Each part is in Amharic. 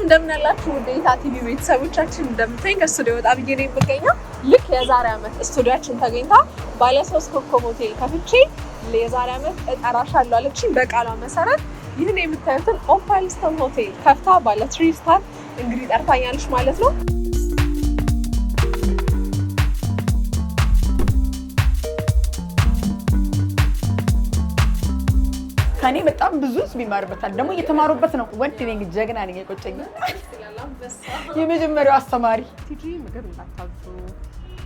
እንደምን አላችሁ ውዴታ ቲቪ ቤተሰቦቻችን እንደምታዩኝ ከስቱዲዮ ወጣ ብዬ ነው የምገኘው። ልክ የዛሬ ዓመት ስቱዲዮአችን ተገኝታ ባለ 3 ኮከብ ሆቴል ከፍቼ የዛሬ ዓመት እጠራሻለሁ አለችኝ። በቃሏ መሰረት ይህን የምታዩትን ኦፓልስተን ሆቴል ከፍታ ባለ 3 ስታር እንግዲህ ጠርታኛለች ማለት ነው። ከኔ በጣም ብዙ ይማርበታል ደግሞ እየተማሩበት ነው። ወንድ ነኝ ጀግና ነኝ የቆጨኛል። የመጀመሪያው አስተማሪ ቲጂ ምግብ እንዳታዙ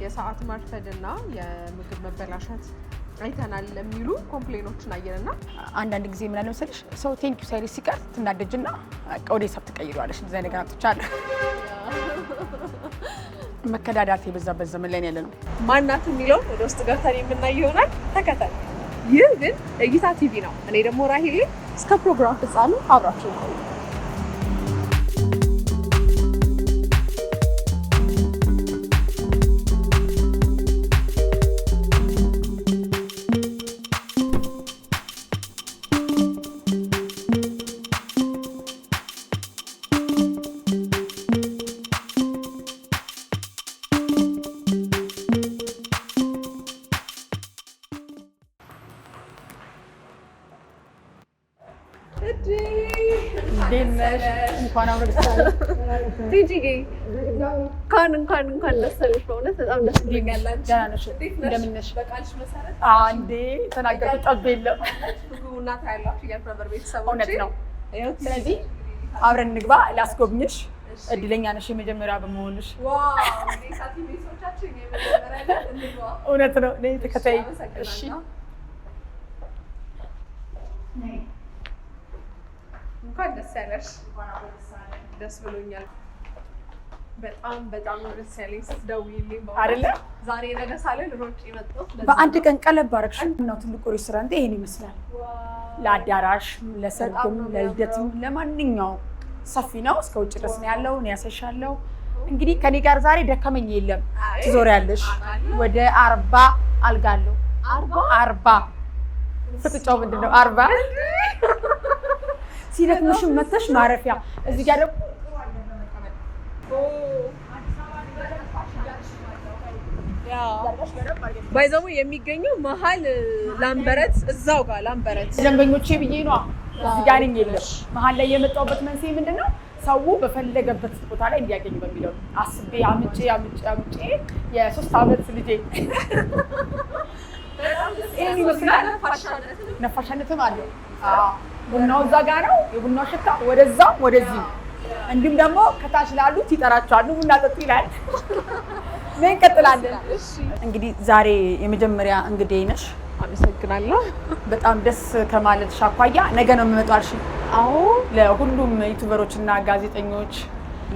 የሰዓት ማርፈድና የምግብ መበላሸት አይተናል የሚሉ ኮምፕሌኖችን አየንና አንዳንድ ጊዜ ምን አለ መሰለሽ ሰው ቴንክ ዩ ሳይልሽ ሲቀር ትናደጅና ወደ ሂሳብ ትቀይሯለሽ። እንደዛ ነገር አጥቻለሁ። መከዳዳት የበዛበት ዘመን ላይ ያለ ነው። ማናት የሚለው ወደ ውስጥ ገብተን የምናየው ይሆናል። ተከተል። ይህ ግን እይታ ቲቪ ነው። እኔ ደግሞ ራሂሌ እስከ ፕሮግራም ፍጻሜ አብራችሁ ነው። እንኳን ደስ አለሽ። በእውነት በጣም ደስ ብሎኛል። እንደምን ነሽ? በቃልሽ መሰረት አንዴ ተናገርኩ። ጠብ የለም እና ታያላችሁ የፕሮቨር ቤተሰቦች እውነት ነው። ስለዚህ አብረን እንግባ ላስጎብኝሽ። እድለኛ ነሽ የመጀመሪያ በመሆንሽ። ዋው ኔሳቲ ቤተሰቦቻችን የመጀመሪያ ላይ እንግባ። እውነት ነው። ነይ ተከታይ። እሺ እንኳን ደስ ያለሽ። ደስ ብሎኛል። በጣም ደስ ያለኝ ስትደውይልኝ አይደለ? ዛሬ ነገ ሳልል ሮጬ መጣሁ። በአንድ ቀን ቀለብ አደረግሽ ነው። ትልቁ ሬስቶራንት ይሄን ይመስላል። ለአዳራሽ፣ ለሰርግም፣ ለልደትም ለማንኛውም ሰፊ ነው። እስከ ውጭ ድረስ ነው ያለው። እኔ ያሳይሻለሁ። እንግዲህ ከኔ ጋር ዛሬ ደከመኝ የለም። ትዞሪያለሽ። ወደ 40 አልጋ አለው። 40 ፍጥጫው ምንድነው? 40 ሲደክምሽም መተሽ ማረፊያ እዚህ ጋር ደግሞ ባይዘው የሚገኘው መሀል ላምበረት እዛው ጋር ላምበረት ደንበኞቼ ብዬ ነው እዚህ ጋር ነኝ። የለም መሀል ላይ የመጣሁበት መንስኤ ምንድነው? ሰው በፈለገበት ቦታ ላይ እንዲያገኝ በሚለው አስቤ አምጬ የ3 ዓመት ልጄ ይሄን ይመስላል። ነፋሻነትም አለ። ቡናው እዛ ጋር ነው። የቡናው ሽታ ወደዛም ወደዚህ እንዲሁም ደግሞ ከታች ላሉት ይጠራቸዋል። ቡና ጠጡ ይላል። ምን እንቀጥላለን። እንግዲህ ዛሬ የመጀመሪያ እንግዲህ ነሽ። አመሰግናለሁ። በጣም ደስ ከማለት ሻኳያ ነገ ነው የምመጣው አልሽ? አዎ ለሁሉም ዩቲዩበሮች እና ጋዜጠኞች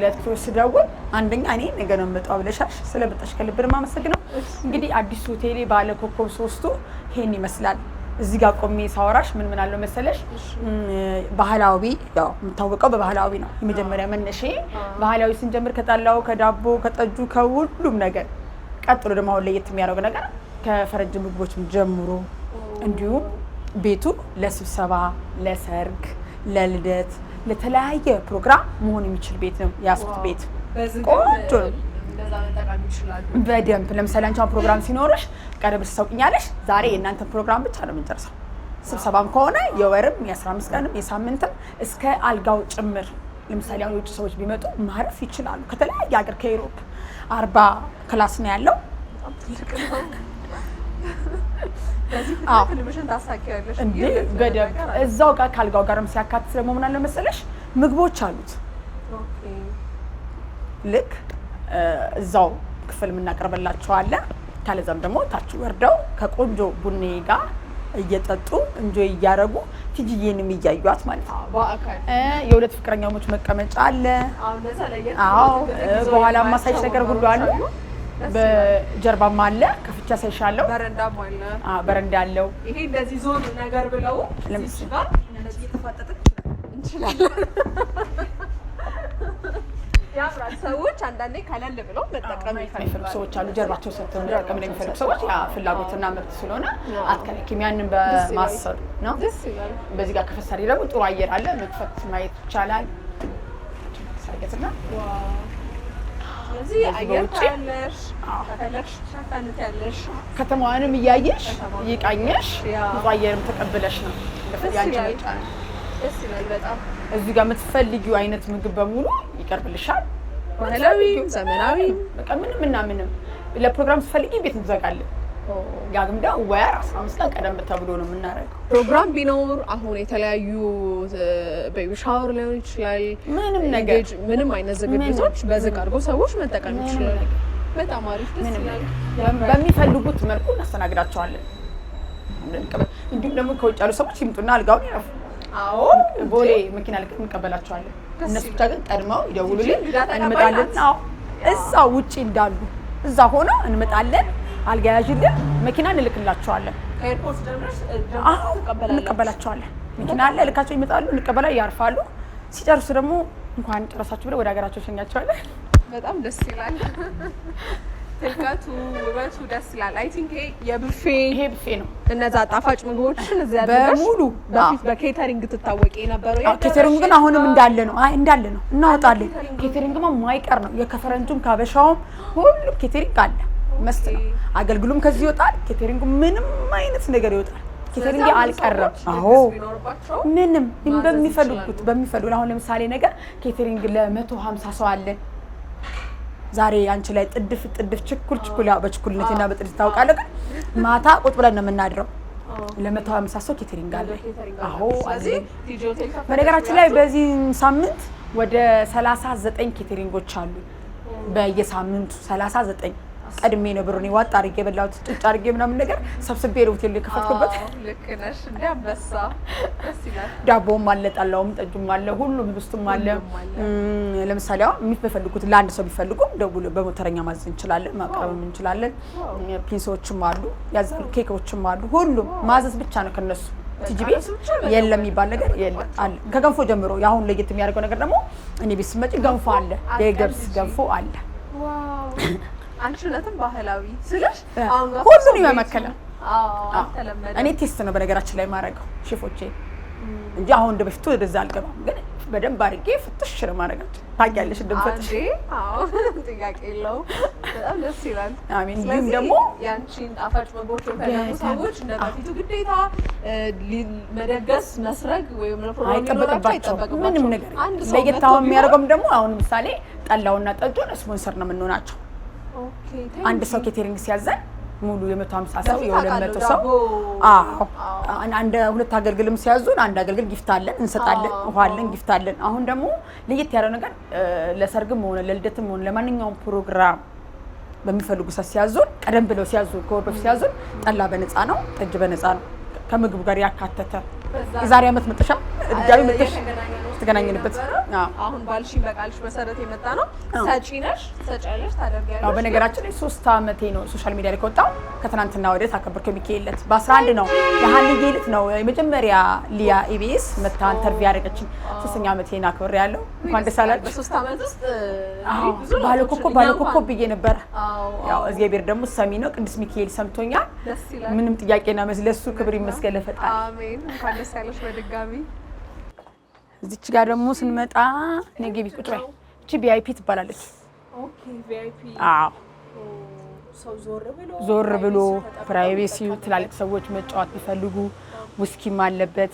ለትኩረት ስደውል አንደኛ እኔ ነገ ነው የምመጣው ብለሻሽ ስለመጣሽ ከልብ ነው የማመሰግነው። እንግዲህ አዲሱ ሆቴሌ ባለ ኮከብ 3ቱ ይሄን ይመስላል። እዚህ ጋር ቆሜ ሳወራሽ ምን አለው መሰለሽ? ባህላዊ ያው የምታወቀው በባህላዊ ነው። የመጀመሪያ መነሼ ባህላዊ ስንጀምር ከጠላው፣ ከዳቦ፣ ከጠጁ ከሁሉም ነገር ቀጥሎ ደግሞ አሁን ለየት የሚያደርገው ነገር ከፈረንጅ ምግቦች ጀምሮ እንዲሁም ቤቱ ለስብሰባ፣ ለሰርግ፣ ለልደት፣ ለተለያየ ፕሮግራም መሆን የሚችል ቤት ነው ያስኩት። ቤት ቆንጆ ነው። በደንብ ለምሳሌ አንቺ ፕሮግራም ሲኖርሽ ቀረብሽ ታውቂኛለሽ። ዛሬ የእናንተን ፕሮግራም ብቻ ነው የምንጨርሰው። ስብሰባም ከሆነ የወርም የ15 ቀንም የሳምንትም እስከ አልጋው ጭምር። ለምሳሌ አሁን የውጭ ሰዎች ቢመጡ ማረፍ ይችላሉ። ከተለያየ ሀገር ከዩሮፕ 40 ክላስ ነው ያለው። በደንብ እዛው ጋር ካልጋው ጋርም ሲያካትት ደግሞ ምን አለ መሰለሽ ምግቦች አሉት። ልክ እዛው ክፍል የምናቀርብላቸው አለ። ካለዛም ደግሞ ታች ወርደው ከቆንጆ ቡኔ ጋር እየጠጡ እንጆይ እያደረጉ ቲጂዬንም እያዩት ማለት ነው። የሁለት ፍቅረኛሞች መቀመጫ አለ። አዎ በኋላ ማሳይሽ ነገር ሁሉ አለ። በጀርባም አለ። ከፍቻ ሳይሻለው በረንዳም አለ። በረንዳ አለው። ይሄ እንደዚህ ዞን ነገር ብለው ለምሳሌ ጋር እንደዚህ ተፋጠጥን እንችላለን። ያምራል። ሰዎች አንዳንዴ ከለል ብለው መጠቀም የሚፈልጉ ሰዎች አሉ። ጀርባቸው ሰጥተው መጠቀም የሚፈልጉ ሰዎች ያ ፍላጎትና መብት ስለሆነ አትከለኪም። ያንን በማሰብ ነው። በዚህ ጋር ከፈሰሪ ደግሞ ጥሩ አየር አለ። መክፈት ማየት ይቻላል። ማግኘትና ስለዚህ አየር ታያለሽ ከፈለግሽ ሸፈንት ያለሽ ከተማዋንም እያየሽ እየቃኘሽ ብዙ አየርም ተቀብለሽ ነው ያንቺ ምርጫ ነው። ደስ ይላል በጣም። እዚህ ጋር የምትፈልጊው አይነት ምግብ በሙሉ ይቀርብልሻል። ባህላዊም ዘመናዊም በቃ ምንም ለፕሮግራም ስትፈልጊ ቤት እንዘጋለን። ጋግምዳ ወር 15 ቀን ቀደም ተብሎ ነው የምናደርገው። ፕሮግራም ቢኖር አሁን የተለያዩ ቤቢ ሻወር ሊሆን ይችላል ምንም ነገር ምንም አይነት ዝግጅቶች በዝግ አድርጎ ሰዎች መጠቀም ይችላሉ። በጣም አሪፍ ደስ ይላል። በሚፈልጉት መልኩ እናስተናግዳቸዋለን። እንዲሁም ደግሞ ከውጭ ያሉ ሰዎች ይምጡና አልጋውን ያርፉ። አዎ ቦሌ መኪና ልክ እንቀበላቸዋለን። እነሱ ብቻ ግን ቀድመው ይደውሉልን እንመጣለን። አዎ እዛ ውጪ እንዳሉ እዛ ሆነ እንመጣለን። አልጋ ያዥልን መኪና እንልክላቸዋለን። ከኤርፖርት ድረስ እንቀበላቸዋለን። መኪና አለ ልካቸው ይመጣሉ፣ እንቀበላለን፣ ያርፋሉ። ሲጨርሱ ደግሞ እንኳን ጨረሳችሁ ብለው ወደ ሀገራቸው ሸኛቸዋለን። በጣም ደስ ይላል። ትልቀቱ ውበቱ ደስ ይላል። አይ ቲንክ ይሄ ብፌ ነው። እነዛ ጣፋጭ ምግቦችን እዚያ በሙሉ በፊት በኬተሪንግ ትታወቂ የነበረው ኬተሪንግ ግን አሁንም እንዳለ ነው እናወጣለን። ኬተሪንግማ ማይቀር ነው። የከፈረንጁም ካበሻውም ሁሉም ኬተሪንግ አለ። መስት ነው። አገልግሎም ከዚህ ይወጣል። ኬተሪንግ ምንም አይነት ነገር ይወጣል። ኬተሪንግ አልቀረም። አዎ ምንም በሚፈልጉት አሁን ለምሳሌ ነገር ኬተሪንግ ለ150 ሰው አለን። ዛሬ አንቺ ላይ ጥድፍ ችኩል ያው በችኩልነትና በጥድፍ ታውቃለህ። ማታ ቁጥ ብለን ነው የምናድረው። ለ150 ሰው ኬተሪንግ አለ። አዎ አለ። በነገራችን ላይ በዚህ ሳምንት ወደ 39 ኬተሪንጎች አሉ። በየሳምንቱ 39 ቀድሜ ነው ብሩን ዋጥ አድርጌ የበላሁት ጭጭ አድርጌ ምናምን ነገር ሰብስቤ ነው ሆቴል የከፈትኩበት። ልክ ነሽ። እንደ አንበሳ ደስ ይላል። ዳቦም አለ፣ ጠላውም ጠጁም አለ፣ ሁሉም ህብስቱም አለ። ለምሳሌ አሁን የሚፈልጉት ለአንድ ሰው ቢፈልጉ ደውሎ በሞተረኛ ማዘዝ እንችላለን፣ ማቅረብም እንችላለን። ፒንሶችም አሉ፣ ያዛሉ፣ ኬኮችም አሉ። ሁሉም ማዘዝ ብቻ ነው ከነሱ። ቲጂቢ የለም የሚባል ነገር የለም አለ። ከገንፎ ጀምሮ ያሁን ለየት የሚያደርገው ነገር ደግሞ እኔ ቤት ስመጪ ገንፎ አለ፣ የገብስ ገንፎ አለ። ዋው አንቺነትም ባህላዊ ስለሽ ሁሉን ይመከለ። አልተለመደም። እኔ ቴስት ነው በነገራችን ላይ ማረጋው ሼፎቼ እንጂ አሁን እንደ በፊቱ ወደዛ አልገባም። ግን በደንብ አድርጌ ፍትሽ ነው ማረጋቸው። ታውቂያለሽ እንደምፈትሽ። አዎ ጥያቄ የለውም። በጣም ደስ ይላል። አሜን። እንዲሁም ደግሞ ያንቺን ጣፋጭ ምግቦች የፈለጉ ሰዎች እንደ በፊቱ ግዴታ መደገስ መስረግ ወይም ለፕሮግራም አይጠበቅባቸውም። ምንም ነገር ለየት አሁን የሚያደርገውም ደግሞ አሁን ምሳሌ ጠላውና ጠጁን ስፖንሰር ነው የምንሆናቸው። አንድ ሰው ኬተሪንግ ሲያዘን ሙሉ የ150 ሰው የ200 ሰው አንድ ሁለት አገልግልም ሲያዙን አንድ አገልግል ጊፍት አለን እንሰጣለን። ውሃ አለን ጊፍት አለን። አሁን ደግሞ ለየት ያለው ነገር ለሰርግም ሆነ ለልደትም ሆነ ለማንኛውም ፕሮግራም በሚፈልጉ ሰው ሲያዙን ቀደም ብለው ሲያዙን ከወር በፊት ሲያዙን ጠላ በነፃ ነው፣ ጠጅ በነፃ ነው ከምግብ ጋር ያካተተ። የዛሬ ዓመት መጥሻ ድጋሚ መጥሽ ተገናኘንበት። አሁን ባልሽኝ በቃልሽ መሰረት የመጣ ነው። ሰጪ ነሽ፣ ሰጪያለሽ፣ ታደርጊያለሽ። አዎ በነገራችን ላይ 3 ዓመቴ ነው ሶሻል ሚዲያ ላይ ከወጣው። ከትናንትና ወዲያ ታከብርከው ሚካኤልለት በ11 ነው የሀልዬ ዕለት ነው የመጀመሪያ ሊያ ኢቢኤስ መታ ኢንተርቪው ያደረገችኝ። 3ኛ ዓመቴን አክብሬያለሁ። እንኳን ደስ አላችሁ። በ3 ዓመት ውስጥ ባለኮከብ ብዬ ነበር። ያው እግዚአብሔር ደግሞ ሰሚ ነው። ቅዱስ ሚካኤል ሰምቶኛል። ምንም ጥያቄና መስለሱ ክብር ይመስገን ለፈጣሪ። አሜን። እንኳን ደስ ያለሽ በድጋሚ። እዚች ጋር ደግሞ ስንመጣ ነግቢ ቁጭ በይ። እቺ ቪአይፒ ትባላለች። ኦኬ ቪአይፒ። አዎ ሰው ዞር ብሎ ፕራይቬሲ ትላልቅ ሰዎች መጫወት ቢፈልጉ ውስኪም አለበት፣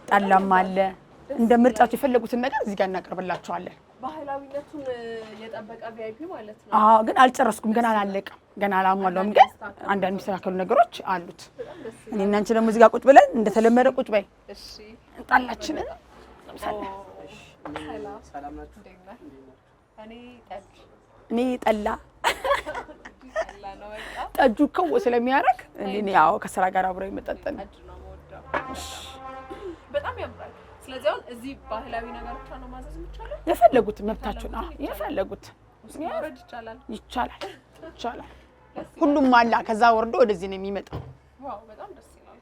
ጠላም አለ። እንደ ምርጫቸው የፈለጉትን ነገር እዚህ ጋር እናቀርብላቸዋለን። ባህላዊነቱን የጠበቀ ቪአይፒ ማለት ነው። አዎ ግን አልጨረስኩም፣ ገና አላለቀም፣ ገና አላሟላውም። ግን አንዳንድ የሚስተካከሉ ነገሮች አሉት። እኔ እና አንቺ ደግሞ እዚህ ጋር ቁጭ ብለን እንደተለመደ ቁጭ በይ። እሺ ጣላችንን ሰላም ናችሁ? እኔ ጠላ ጠጁ ከው ስለሚያረግ እኔ ያው ከስራ ጋር አብረው ይመጣጣል። በጣም ያምራል። ስለዚህ አሁን እዚህ ባህላዊ ነገሮች ነው ማዘዝ የሚቻለው። የፈለጉት መብታቸው ነው። የፈለጉት ይቻላል። ሁሉም አላ ከዛ ወርዶ ወደዚህ ነው የሚመጣው። ዋው በጣም ደስ ይላል።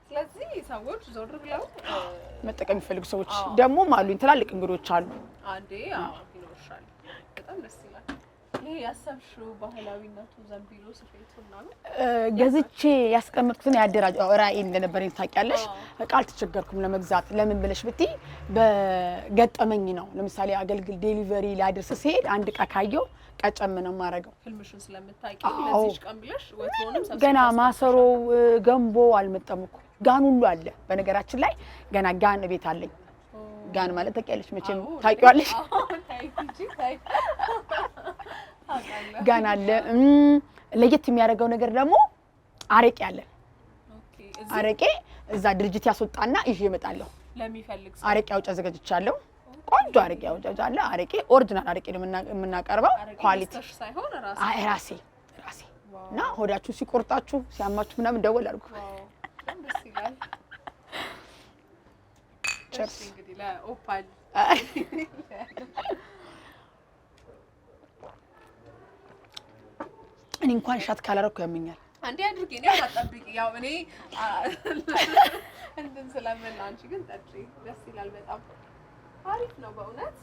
ስለዚህ ሰዎች ዞር ብለው መጠቀም የሚፈልጉ ሰዎች ደግሞ አሉኝ። ትላልቅ እንግዶች አሉ። አንዴ ይኖርሻል። በጣም ደስ ይላል። ይሄ ያሰብሽው ባህላዊነቱ ዘንቢሉ ስፌቱና ነው ገዝቼ ያስቀመጥኩትን ያደራጀው ራእይ እንደነበረኝ ታውቂያለሽ። እቃ አልተቸገርኩም ለመግዛት። ለምን ብለሽ ብትይ በገጠመኝ ነው። ለምሳሌ አገልግል ዴሊቨሪ ላድርስ ሲሄድ አንድ እቃ ካየው ቀጨም ነው ማረገው ህልምሽን ስለምታውቂ ለዚህ ቀን ብለሽ ወጥቶንም ሰብስበሽ ገና ማሰሮ ገንቦ አልመጣም እኮ ጋን ሁሉ አለ። በነገራችን ላይ ገና ጋን ቤት አለኝ። ጋን ማለት ታውቂያለሽ መቼም ታውቂዋለሽ። ጋን አለ። ለየት የሚያደርገው ነገር ደግሞ አረቄ አለ። አረቄ እዛ ድርጅት ያስወጣና ይዤ እመጣለሁ። ለሚፈልግ ሰው አረቄ አውጭ አዘጋጅቻለሁ። ቆንጆ አረቄ አውጭ አለ። አረቄ ኦሪጂናል አረቄ ነው የምናቀርበው። ኳሊቲ ሳይሆን ራሴ እና ሆዳችሁ ሲቆርጣችሁ ሲያማችሁ ምናምን ደወል አድርጉ። ደስ ይላል። ቸርስ እንግዲህ ለኦፓል እኔ እንኳን ሻት ካላረኩ ያመኛል። አንዴ አድርጌ ነው አጣብቂ። ያው እኔ እንትን ስለምን አንቺ ግን ጠጪ። ደስ ይላል። በጣም አሪፍ ነው በእውነት።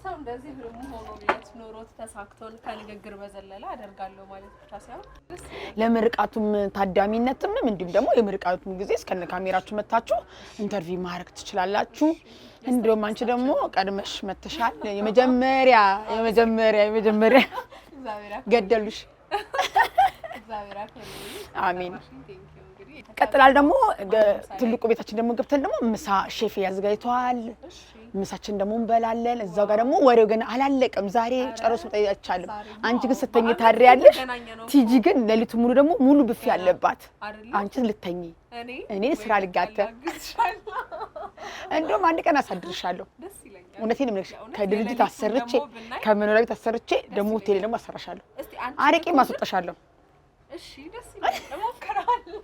ሰው እንደዚህ ህልሙ ሆኖለት ኖሮት ተሳክቶን ከንግግር በዘለለ አደርጋለሁ ማለት ብቻ ሳይሆን ለምርቃቱም ታዳሚነትም እንዲሁም ደግሞ የምርቃቱም ጊዜ እስከነ ካሜራችሁ መታችሁ ኢንተርቪው ማድረግ ትችላላችሁ። እንደውም አንቺ ደግሞ ቀድመሽ መተሻል። የመጀመሪያ ገደሉሽ። አሜን። ቀጥላል ደግሞ ትልቁ ቤታችን ደግሞ ገብተን ደግሞ ምሳ ሼፍ ያዘጋጅቷል። ምሳችን ደግሞ እንበላለን። እዛው ጋር ደግሞ ወሬው ገና አላለቀም። ዛሬ ጨርሶ ጠይቻለሁ። አንቺ ግን ስተኝ ታድሪያለሽ። ቲጂ ግን ለሊቱ ሙሉ ደግሞ ሙሉ ብፌ አለባት። አንቺ ልተኝ እኔ ስራ ልጋተ እንደውም አንድ ቀን አሳድርሻለሁ። እውነቴን ነው የምልሽ። ከድርጅት አሰርቼ ከመኖሪያ ቤት አሰርቼ ደግሞ ሆቴል ደግሞ አሰራሻለሁ። አረቄ ማስወጣሻለሁ። እሺ ደስ ይላል። እሞክራለሁ።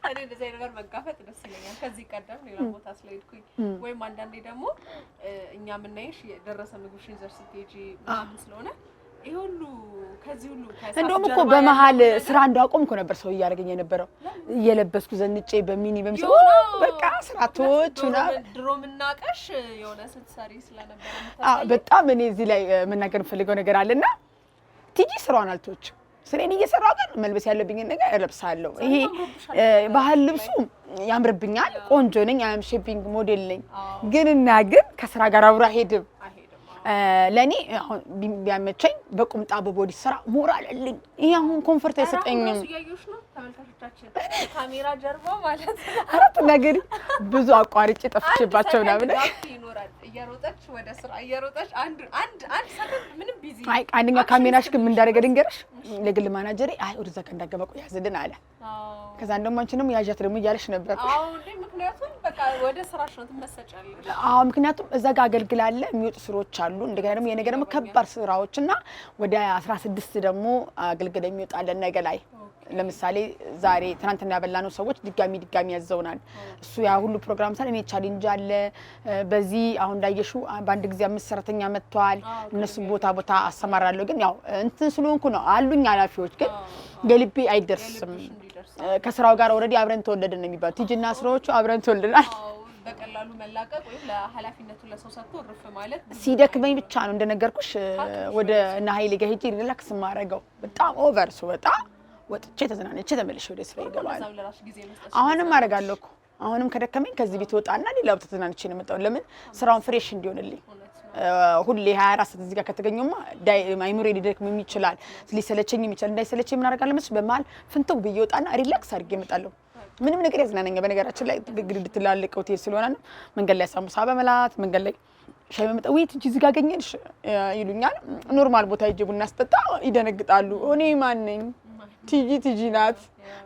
እኔ እንደዚህ ነገር መጋፈጥ ደስ ይለኛል። ከዚህ ቀደም ሌላ ቦታ ስለሄድኩኝ ወይም አንዳንዴ ደግሞ እኛ የምናይሽ የደረሰ ምግብሽን ይዘሽ ስትሄጂ ምናምን ስለሆነ ይሄ ሁሉ ከዚህ ሁሉ እንደውም እኮ በመሀል ስራ እንዳቆምኩ ነበር ሰው እያደረገኝ የነበረው። እየለበስኩ ዘንጬ በሚኒ በምሰው በቃ ስራቶች ምናምን ድሮ ምናቀሽ የሆነ ስትሰሪ ስለነበረ በጣም እኔ እዚህ ላይ መናገር ፈልገው ነገር አለና ቲጂ ስራዋን አልቶች ስለኔ እየሰራው ጋር መልበስ ያለብኝ ነገር እለብሳለሁ። ይሄ ባህል ልብሱ ያምርብኛል። ቆንጆ ነኝ። አም ሼፒንግ ሞዴል ነኝ። ግን ከስራ ጋር አብራ ሄድም ለኔ አሁን ቢያመቸኝ በቁምጣ በቦዲ ስራ ሞራል አለኝ። ይሄ አሁን ኮምፎርት አይሰጠኝም። ያዩሽ ነው ተመልካቾቻችን ካሜራ ጀርባ ማለት አራት ነገር ብዙ አቋርጬ ጠፍቼባቸው ነበር። ይኖራል እየሮጠች ወደ ስራ እየሮጠች አንድ ሰከንድ ምንም ቢዚ አይ አንደኛ ካሜራሽ ግን ምን እንዳደረገ ድንገርሽ ለግል ማናጀሬ አይ ወደዛ ከእንዳገባ ቆይ ያዝልን አለ። ከዛ እንደውም አንቺንም ያዣት ደግሞ እያለሽ ነበር። አዎ እንዴ ምክንያቱም በቃ ወደ ስራሽ ነው ትመሰጫለሽ። አዎ ምክንያቱም እዛ ጋር አገልግላለ የሚወጡ ስራዎች አሉ። እንደገና ደግሞ የነገ ደግሞ ከባድ ስራዎችና ወደ 16 ደግሞ አገልግል የሚወጣለን ነገ ላይ ለምሳሌ ዛሬ ትናንትና ያበላነው ሰዎች ድጋሚ ያዘውናል። እሱ ያ ሁሉ ፕሮግራም ሳለ እኔ ቻሌንጅ አለ። በዚህ አሁን እንዳየሹ በአንድ ጊዜ 5 ሰራተኛ መጥቷል። እነሱ ቦታ አሰማራለሁ። ግን ያው እንትን ስለሆንኩ ነው አሉኝ ኃላፊዎች። ግን የልቤ አይደርስም። ከስራው ጋር ኦሬዲ አብረን ተወለድን ነው የሚባለው። ቲጂና ስራዎቹ አብረን ተወልደናል። በቀላሉ መላቀቅ ወይ ለኃላፊነቱ ለሰው ሰጥቶ ርፍ ማለት ሲደክመኝ ብቻ ነው እንደነገርኩሽ ወደ እና ኃይሌ ጋር ሄጄ ሪላክስ ማረጋው። በጣም ኦቨር ወጣ ወጥቼ ተዝናንቼ ተመልሼ ወደ ስራ ይገባል። አሁንም አረጋለሁ እኮ አሁንም ከደከመኝ ከዚህ ቤት ወጣና ሌላው ተዝናንቼ ነው የምጣው። ለምን ስራውን ፍሬሽ እንዲሆንልኝ ሁሌ 24 እዚህ ጋር ከተገኘውማ አይምሮ ሊደክም ይችላል፣ ሊሰለቸኝ ይችላል። እንዳይሰለቸኝ ምን አደርጋለሁ መሰለሽ በመሀል ፍንተው ብዬ ወጣና ሪላክስ አድርጌ እመጣለሁ። ምንም ነገር ያዝናናኛል። በነገራችን ላይ ግድግድ ትላልቅ ሆቴል ስለሆነ መንገድ ላይ ሳሙሳ በመላት መንገድ ላይ ሻይ በመጣ ወይ ትጂ እዚህ ጋር አገኘንሽ ይሉኛል። ኖርማል ቦታ ሂጅ ቡና አስጠጣ ይደነግጣሉ። እኔ ማን ነኝ? ቲጂ ናት።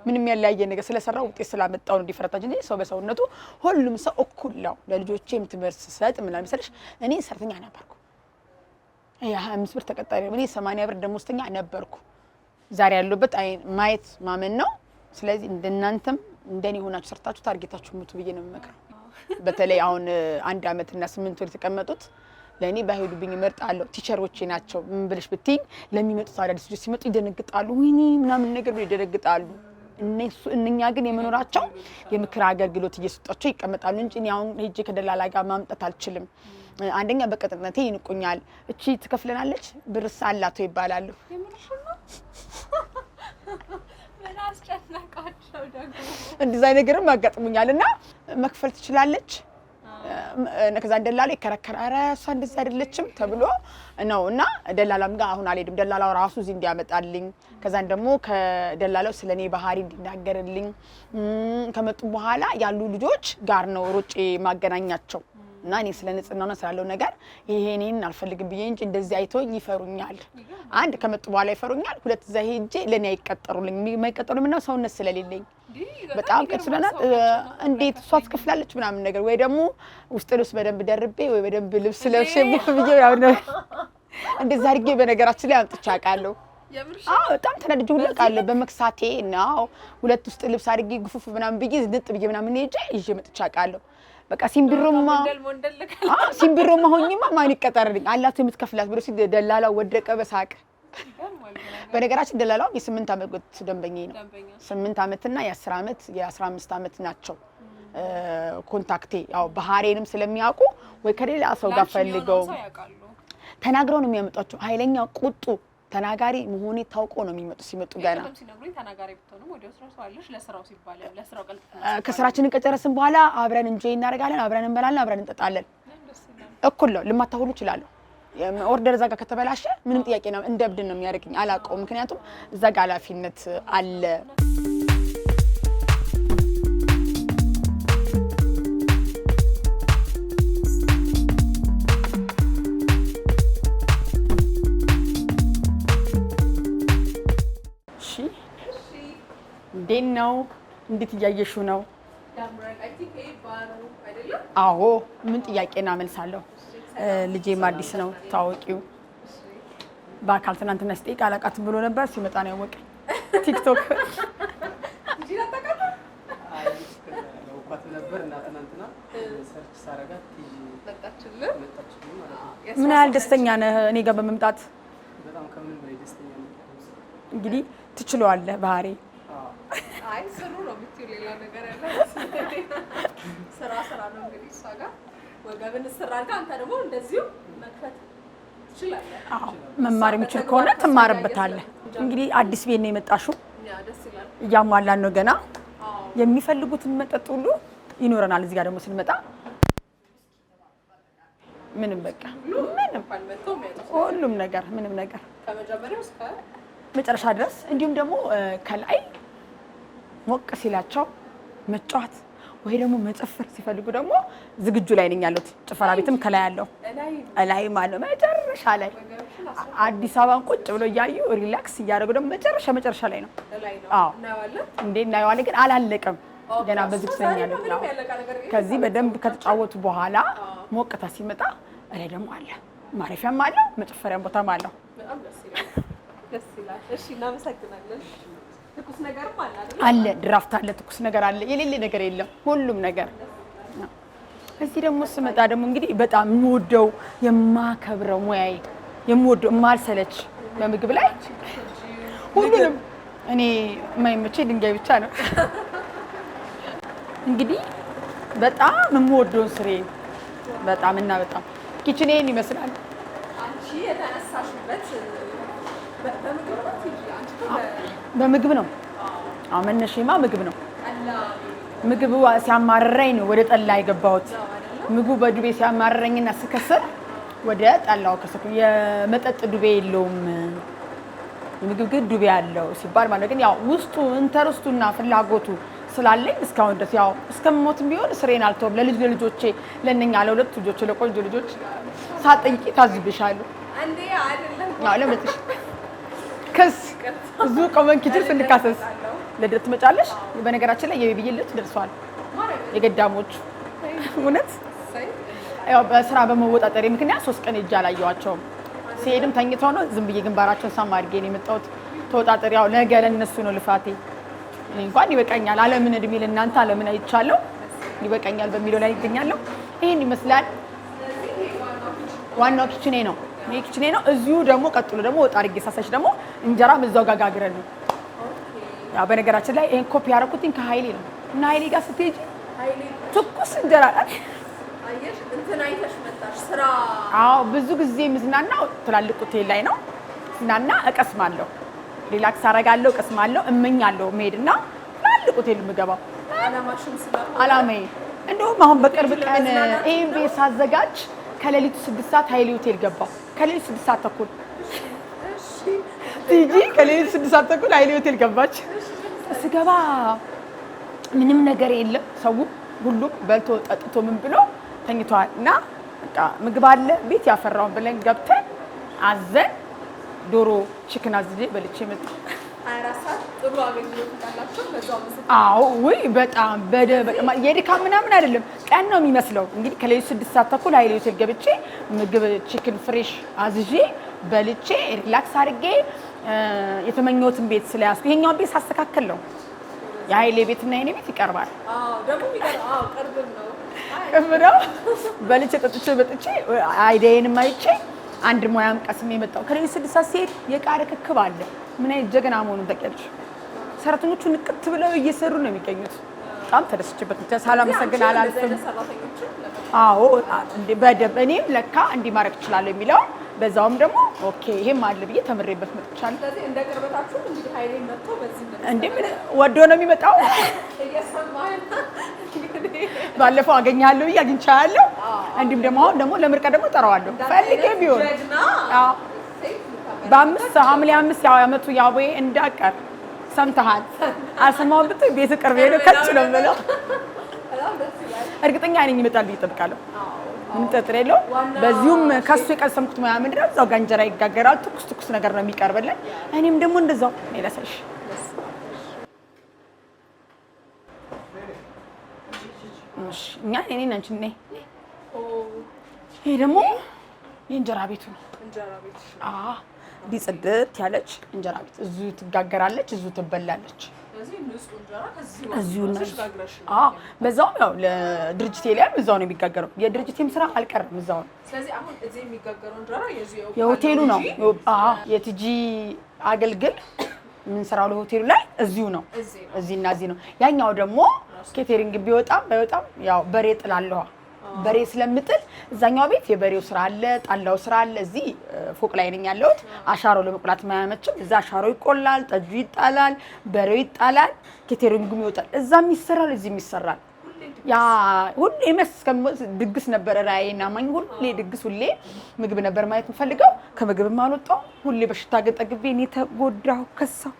ምንም ያለያየ ነገር ስለሰራው ውጤት ስላመጣው ነው ዲፈረንታጅ እንጂ ሰው በሰውነቱ ሁሉም ሰው እኩል ነው። ለልጆቼም ትምህርት ሰጥ ምን ለምሳሌ እኔ ሰራተኛ ነበርኩ። 25 ብር ተቀጣሪ እኔ 80 ብር ደሞዝተኛ ነበርኩ። ዛሬ ያለበት ማየት ማመን ነው። ስለዚህ እንደናንተም እንደኔ ሆናችሁ ሰርታችሁ ታርጌታችሁ ሙቱ ብዬ ነው የምመክረው። በተለይ አሁን 1 አመት እና 8 ወር የተቀመጡት ለኔ ባይሄዱብኝ እመርጣለሁ። ቲቸሮቼ ናቸው። ምን ብለሽ ብትይ ለሚመጡት አዳዲስ ልጆች ሲመጡ ይደነግጣሉ። ወይኔ ምናምን ነገር ይደነግጣሉ። እነኛ ግን የመኖራቸው የምክር አገልግሎት እየሰጣቸው ይቀመጣሉ እንጂ እኔ አሁን ሄጄ ከደላላ ጋር ማምጣት አልችልም። አንደኛ በቅጥነቴ ይንቁኛል። እቺ ትከፍለናለች ብርስ አላቶ ይባላሉ። እንደዛ ነገርም አጋጥሙኛልና መክፈል ትችላለች ከዛ ደላላው ይከራከራ ኧረ እሷ እንደዛ አይደለችም ተብሎ ነውና ደላላም ጋር አሁን አልሄድም። ደላላው ራሱ እዚህ እንዲያመጣልኝ ከዛን ደግሞ ከደላላው ስለኔ ባህሪ እንዲናገርልኝ ከመጡ በኋላ ያሉ ልጆች ጋር ነው ሮጬ ማገናኛቸው እና እኔ ስለ ንጽህናውና ስላለው ነገር ይሄኔን አልፈልግም ብዬ እንጂ እንደዚህ አይቶኝ ይፈሩኛል። አንድ ከመጡ በኋላ ይፈሩኛል፣ ሁለት እዛ ሄጄ ለኔ አይቀጠሩልኝ። የማይቀጠሩልኝ ምነው ሰውነት ስለሌለኝ በጣም ቀጥለና እንዴት እሷ ትከፍላለች ምናምን ነገር ወይ ደግሞ ውስጥ ልብስ በደንብ ደርቤ ወይ በደንብ ልብስ ለብሼ ብዬ ያው ነው እንደዛ አድርጌ በነገራችን ላይ አምጥቼ አውቃለሁ። በጣም ተናድጄ ሁሉ አውቃለሁ በመክሳቴ ነው። ሁለት ውስጥ ልብስ አድርጌ ግፉፍ ምናምን ብዬ ዝንጥ ብዬ ምናምን ሄጄ ይዤ መጥቼ አውቃለሁ። በቃ ሲምብሮማ ሆኝማ ማን ይቀጠርልኝ አላት የምትከፍላት ብሎ ደላላው ወደቀ በሳቅ። በነገራችን ደላላው የ8 አመት ደንበኛዬ ነው። 8 አመትና የ10 አመት የ15 አመት ናቸው ኮንታክቴ። ያው ባህሬንም ስለሚያውቁ ወይ ከሌላ ሰው ጋር ፈልገው ተናግረው ነው የሚያመጣቸው። ኃይለኛ ቁጡ ተናጋሪ መሆኔ ታውቆ ነው የሚመጡ። ሲመጡ ገና ከስራችንን ከጨረስን በኋላ አብረን እንጂ እናደርጋለን፣ አብረን እንበላለን፣ አብረን እንጠጣለን። እኩል ነው ልማታውሉ ይችላል። ኦርደር እዛ ጋር ከተበላሸ ምንም ጥያቄ ነው እንደ እብድ ነው የሚያደርግኝ። አላውቀውም፣ ምክንያቱም እዛ ጋር ኃላፊነት አለ። እንዴት ነው? እንዴት እያየሽው ነው? አዎ ምን ጥያቄና መልሳለሁ። ልጄም አዲስ ነው ታወቂው። በአካል ትናንትና ስጠይቅ አላውቃትም ብሎ ነበር። ሲመጣ ነው ያወቀኝ። ቲክቶክ ምን ያህል ደስተኛ ነህ እኔ ጋር በመምጣት? እንግዲህ ትችለዋለህ ባህሪ አይ ስሩ ነው የምትይው ሌላ ነገር ያለ ስራ ነው እንግዲህ እሷ ጋር ወገብን ስራጋ አንተ ደግሞ እንደዚሁ መክፈት ትችላለህ። አዎ መማር የሚችል ከሆነ ትማርበታለህ። እንግዲህ አዲስ ቤት ነው የመጣሽው። ደስ ይላል። እያሟላን ነው ገና። የሚፈልጉትን መጠጥ ሁሉ ይኖረናል። እዚህ ጋር ደግሞ ስንመጣ ምንም በቃ ሁሉም ነገር ምንም ነገር ከመጀመሪያው እስከ መጨረሻ ድረስ እንዲሁም ደግሞ ከላይ ሞቅ ሲላቸው መጫወት ወይ ደግሞ መጨፈር ሲፈልጉ ደግሞ ዝግጁ ላይ ነኝ ያለሁት። ጭፈራ ቤትም ከላይ ያለው ላይ ማለት መጨረሻ ላይ አዲስ አበባን ቁጭ ብሎ እያዩ ሪላክስ እያደረጉ ደግሞ መጨረሻ ላይ ነው። አዎ እንዴ እናየዋለን፣ ግን አላለቀም ገና በዝግ ስለኛለሁ። ከዚህ በደንብ ከተጫወቱ በኋላ ሞቅታ ሲመጣ ላይ ደግሞ አለ ማረፊያም አለ መጨፈሪያም ቦታም አለ። በጣም ደስ ይላል። እሺ እናመሰግናለን። ትኩስ ነገርም አለ ድራፍት አለ፣ ትኩስ ነገር አለ፣ የሌለ ነገር የለም፣ ሁሉም ነገር። እዚህ ደግሞ ስመጣ ደግሞ እንግዲህ በጣም የምወደው የማከብረው ሙያዬ የምወደው የማልሰለች በምግብ ላይ ሁሉንም እኔ የማይመቸኝ ድንጋይ ብቻ ነው። እንግዲህ በጣም የምወደውን ስሬን በጣም እና በጣም ኪችኔን ይመስላል። አንቺ የተነሳሽበት በምግብ ነው። አዎ መነሻማ ምግብ ነው። ምግቡ ሲያማረረኝ ነው ወደ ጠላ የገባሁት። ምግቡ በዱቤ ሲያማረረኝና ስከስር ወደ ጠላው ከሰኩ። የመጠጥ ዱቤ የለውም የምግብ ግን ዱቤ ያለው ሲባል ማለት ግን ያው ውስጡ ኢንተረስቱና ፍላጎቱ ስላለኝ እስካሁን ድረስ ያው እስከሞትም ቢሆን ስሬን አልተውም። ለልጆቼ ለነኛ ለሁለት ልጆቼ ለቆንጆ ልጆች ሳጠይቂ ታዝብሻለሁ አንዴ አይደለም አዎ ለምጥሽ ከስ እዙ ቆመን ኪችን ስንካሰስ ለድረስ ትመጫለሽ። በነገራችን ላይ የቤቢዬ ልጅ ደርሷል የገዳሞች እውነት ያው በስራ በመወጣጠሬ ምክንያት 3 ቀን እጅ አላየዋቸውም። ሲሄድም ተኝተው ነው ዝም ብዬ ግንባራቸውን ሳም አድርጌ ነው የመጣሁት። ተወጣጠሪ ያው ነገ ለእነሱ ነው ልፋቴ። እኔ እንኳን ይበቃኛል፣ ዓለምን እድሜ ለእናንተ ዓለምን አይቻለሁ ይበቃኛል በሚለው ላይ ይገኛለሁ። ይሄን ይመስላል ዋናው ኪችኔ ነው። ይሄ ኪችኔ ነው። እዚሁ ደግሞ ቀጥሎ ደግሞ ወጣ አድርጌ ሳሳሽ ደግሞ እንጀራም እዛው ጋር ጋግረን ነው። ያው በነገራችን ላይ ይሄን ኮፒ ያደረኩትኝ ከኃይሌ ነው እና ኃይሌ ጋር ስትሄጂ ትኩስ እንጀራ አየሽ እንትን አይተሽ መጣሽ ስራ። አዎ ብዙ ጊዜ ምዝናናው ትላልቅ ሆቴል ላይ ነው። ዝናና እቀስማለሁ፣ ሪላክስ አደርጋለሁ፣ እቀስማለሁ፣ እመኛለሁ መሄድና ትላልቅ ሆቴል የምገባው አላማሽም ስለሆነ አላማዬ። እንደውም አሁን በቅርብ ቀን ይሄን ቤት ሳዘጋጅ ከሌሊቱ 6 ሰዓት ኃይሌ ሆቴል ገባሁ። ከሌሊቱ 6 ሰዓት ተኩል ቲጂ ከሌሊቱ 6 ሰዓት ተኩል ኃይሌ ሆቴል ገባች። ስገባ ምንም ነገር የለም። ሰው ሁሉም በልቶ ጠጥቶ ምን ብሎ ተኝቷል እና በቃ ምግብ አለ ቤት ያፈራውን ብለን ገብተን አዘን ዶሮ ቺክን አዝዤ በልቼ መጣሁ። 24 ሰዓት ጥሩ አገልግሎት እንዳላችሁ በዛው መስጠት። አዎ ወይ በጣም በቃ የድካም ምናምን አይደለም፣ ቀን ነው የሚመስለው። እንግዲህ ከሌሊቱ 6 ሰዓት ተኩል ኃይሌ ሆቴል ገብቼ ምግብ ቺክን ፍሬሽ አዝዤ በልቼ ሪላክስ አድርጌ የተመኘሁትን ቤት ስለያዝኩ ይሄኛውን ቤት ሳስተካከል ነው የኃይሌ ቤትና የኔ ቤት ይቀርባል። አዎ ደግሞ ይቀርባል። አዎ ቅርብ ነው። ቅርብ ነው። በልቼ ጠጥቼ መጥቼ አይዲያዬንም አይቼ አንድ ሙያም ቀስሜ የመጣው ከሌሊቱ 6 ሰዓት ሲሄድ የዕቃ ርክክብ አለ። ምን አይነት ጀግና መሆኑን ታውቂያለሽ? ሰራተኞቹ ንቅት ብለው እየሰሩ ነው የሚገኙት። በጣም ተደስቼበት ብቻ ሳላመሰግን አላልፍም። አዎ እንዴ በደንብ እኔም ለካ እንዲህ ማድረግ እችላለሁ የሚለው በዛውም ደግሞ ኦኬ ይሄም አለ ብዬ ተምሬበት መጥቻለሁ። ስለዚህ እንደ ቅርበታችሁ እንግዲህ ኃይሌ መጥቶ በዚህ እንዴ ምን ወዶ ነው የሚመጣው? ባለፈው አገኛለሁ ብዬ አግኝቻለሁ። እንዲሁም ደግሞ አሁን ደግሞ ለምርቀት ደግሞ ጠራዋለሁ ፈልጌ ቢሆን በ5 ሐምሌ 5 ያው ያመቱ ያቦዬ እንዳቀር ሰምተሃል። አልሰማሁም ብትይ ቤት ቅርብ ሄዶ ከች ነው የምለው። እርግጠኛ ነኝ ይመጣል ብዬ እጠብቃለሁ። ምን ጥርጥር የለውም። በዚሁም ከሱ የቀሰምኩት ሙያ ምንድን ነው? እዛው ጋር እንጀራ ይጋገራል። ትኩስ ነገር ነው የሚቀርብልን። እኔም ደግሞ እንደዛው ሜለሰሽ እኛ እኔና አንቺ ነኝ። ይሄ ደግሞ የእንጀራ ቤቱ ነው። እንጀራ ቤት እንዲህ ጽድት ያለች እንጀራ ቤት እዚሁ ትጋገራለች፣ እዚሁ ትበላለች። እዚሁ በዛውም ያው ለድርጅቴ ላይም እዛው ነው የሚጋገረው። የድርጅቴም ስራ አልቀርም እዛው ነው። ስለዚህ አሁን እዚህ የሚጋገረው እንጀራ የሆቴሉ ነው። የቲጂ አገልግል የምንሰራው ለሆቴሉ ላይ እዚሁ ነው። እዚህና እዚህ ነው። ያኛው ደግሞ ኬቴሪንግ ቢወጣም ባይወጣም ያው በሬ ጥላለዋ በሬ ስለምጥል እዛኛው ቤት የበሬው ስራ አለ፣ ጣላው ስራ አለ። እዚህ ፎቅ ላይ ነኝ ያለሁት። አሻሮ ለመቁላት ማያመችም። እዛ አሻሮ ይቆላል፣ ጠጁ ይጣላል፣ በሬው ይጣላል፣ ኬቴሪንጉም ይወጣል። እዛም ይሰራል፣ እዚህም ይሰራል። ያ ሁሌ ድግስ ነበር ራእይና ማኝ ሁሌ ድግስ፣ ሁሌ ምግብ ነበር ማየት የምፈልገው። ከምግብም አልወጣሁ። ሁሌ በሽታ ገጠግቤ እኔ ተጎዳሁ ከሳሁ።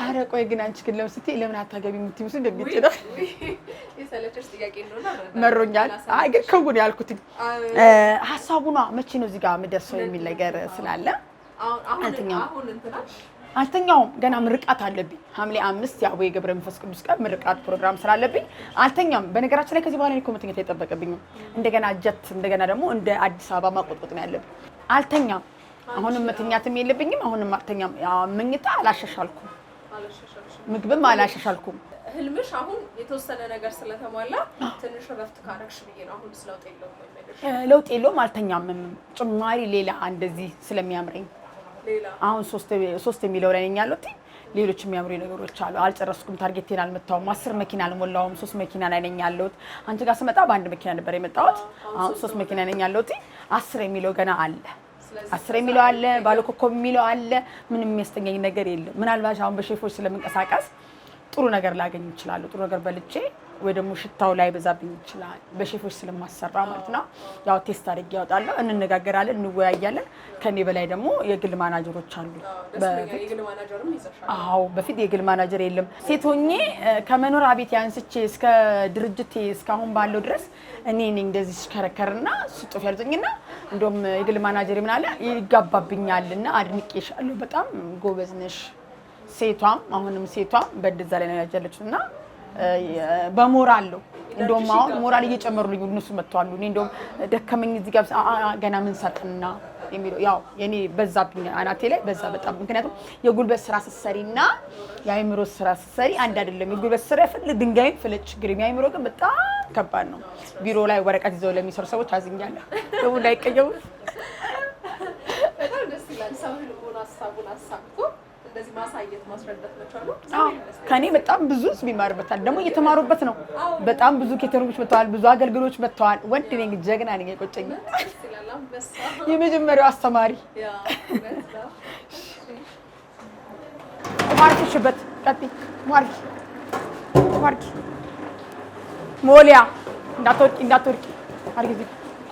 አረ ቆይ ግን አንቺ ግን ለምን ስትይ ለምን አታገቢ የምትይው እንደግጭ ነው የሰለቸሽ ጥያቄ እንደሆነ መሮኛል። አይ ግን ከጉን ያልኩት ሐሳቡና መቼ ነው እዚህ ጋር የምደርሰው የሚል ነገር ስላለ አልተኛውም። ገና ምርቃት አለብኝ ሐምሌ 5 የአቡነ ገብረ መንፈስ ቅዱስ ቀን ምርቃት ፕሮግራም ስላለብኝ አልተኛም። በነገራችን ላይ ከዚህ በኋላ እኮ መተኛት አይጠበቅብኝም። እንደገና ጀት እንደገና ደግሞ እንደ አዲስ አበባ ማቆጥቆጥ ነው ያለብኝ። አልተኛም። አሁንም መተኛትም የለብኝም። አሁንም አልተኛም። መኝታ አላሻሻልኩም፣ ምግብም አላሻሻልኩም። ህልምሽ አሁን የተወሰነ ነገር ስለተሟላ ትንሽ ረፍት ካረግሽ ብዬ ነው። አሁን ለውጥ የለውም ወይ? ለውጥ የለውም። አልተኛም። ጭማሪ ሌላ እንደዚህ ስለሚያምረኝ ሌላ አሁን 3 የሚለው ላይ ነኝ ያለሁት። ሌሎች የሚያምሩ ነገሮች አሉ። አልጨረስኩም። ታርጌቴን አልመታውም። 10 መኪና አልሞላውም። 3 መኪና ላይ ነኝ ያለሁት። አንቺ ጋር ስመጣ በአንድ መኪና ነበር የመጣሁት። አሁን 3 መኪና ነኝ ያለሁት። 10 የሚለው ገና አለ። 10 የሚለው አለ። ባለኮከብ የሚለው አለ። ምንም የሚያስተኛኝ ነገር የለም። ምናልባት አሁን በሼፎች ስለምንቀሳቀስ ጥሩ ነገር ላገኝ ይችላል። ጥሩ ነገር በልቼ ወይ ደግሞ ሽታው ላይ በዛብኝ ይችላል። በሼፎች ስለማሰራ ማለት ነው። ያው ቴስት አድርጌ ያወጣለሁ። እንነጋገራለን፣ እንወያያለን። ከኔ በላይ ደግሞ የግል ማናጀሮች አሉ። በፊት የግል ማናጀር የለም። ሴት ሆኜ ከመኖሪያ ቤት ያንስቼ እስከ ድርጅቴ እስካሁን ባለው ድረስ እኔ ነኝ እንደዚህ ስከረከርና ስጦፍ ያልዘኝና እንደውም የግል ማናጀር ምን አለ ይጋባብኛልና አድንቄሻለሁ፣ በጣም ጎበዝ ነሽ። ሴቷም አሁንም ሴቷም በደዛ ላይ ነው ያለችውና በሞራል ነው። እንደውም አሁን ሞራል እየጨመሩልኝ እነሱ መጥተዋል። እኔ እንደውም ደከመኝ እዚህ ጋር ገና ምን ሰጥና የሚለው ያው የኔ በዛብኝ አናቴ ላይ በዛ በጣም። ምክንያቱም የጉልበት ስራ ስትሰሪና የአይምሮ ስራ ስትሰሪ አንድ አይደለም። የጉልበት ስራ ድንጋይን ፍለጭ ችግር፣ የአይምሮ ግን በጣም ከባድ ነው። ቢሮ ላይ ወረቀት ይዘው ለሚሰሩ ሰዎች አዝኛለሁ። ደግሞ እንዳይቀየሙ። በጣም ደስ ይላል። ሰው ልቦና ሀሳቡን አሳክቶ እንደዚህ ማሳየት ማስረዳት መቻሉ ከኔ በጣም ብዙ ህዝብ ይማርበታል። ደግሞ እየተማሩበት ነው። በጣም ብዙ ኬተሪንጎች መጥተዋል፣ ብዙ አገልግሎች መጥተዋል። ወንድ ነኝ ጀግና ነኝ አይቆጨኝም። የመጀመሪያው አስተማሪ ማርክሽበት ቀጥይ ማርክ ሞሊያ እንዳትወርቂ አርጊ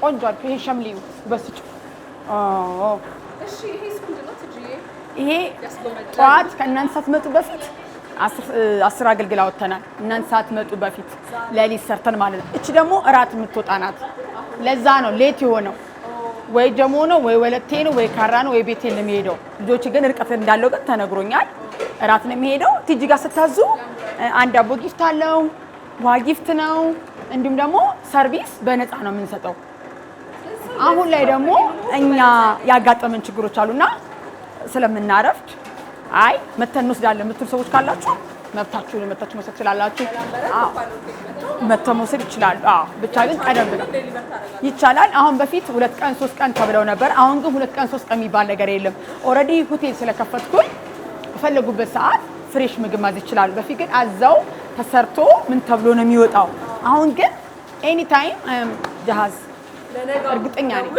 ቆንጆ አልኩ። ይሄ ሸምሊው በስጭ እሺ ይሄስ ምንድነው ትጂዬ? ይሄ ጠዋት ከእናንተ ሳትመጡ በፊት 10 አገልግላ ወተናል። እናንተ ሳትመጡ በፊት ለሊት ሰርተን ማለት ነው። እቺ ደግሞ እራት የምትወጣ ናት። ለዛ ነው ሌት የሆነው። ወይ ጀሞ ነው ወይ ወለቴ ነው ወይ ካራ ነው ወይ ቤቴ ነው የሚሄደው። ልጆች ግን ርቀት እንዳለው ግን ተነግሮኛል። እራት ነው የሚሄደው። ቲጂ ጋር ስታዙ አንድ አቦ ጊፍት አለው፣ ዋ ጊፍት ነው። እንዲሁም ደግሞ ሰርቪስ በነፃ ነው የምንሰጠው። አሁን ላይ ደግሞ እኛ ያጋጠመን ችግሮች አሉና ስለምናረፍድ አይ መተን እንወስዳለን የምትሉ ሰዎች ካላችሁ መብታችሁን መተችሁ መውሰድ ትችላላችሁ። መተው መውሰድ ይችላሉ። ብቻ ግን ቀደም ብለው ይቻላል። አሁን በፊት 2 ቀን 3 ቀን ተብለው ነበር። አሁን ግን 2 ቀን 3 ቀን የሚባል ነገር የለም። ኦልሬዲ ሆቴል ስለከፈትኩኝ በፈለጉበት ሰዓት ፍሬሽ ምግብ ማዘዝ ይችላሉ። በፊት ግን አዛው ተሰርቶ ምን ተብሎ ነው የሚወጣው። አሁን ግን ኤኒ ታይም ጃሃዝ እርግጠኛ ነኝ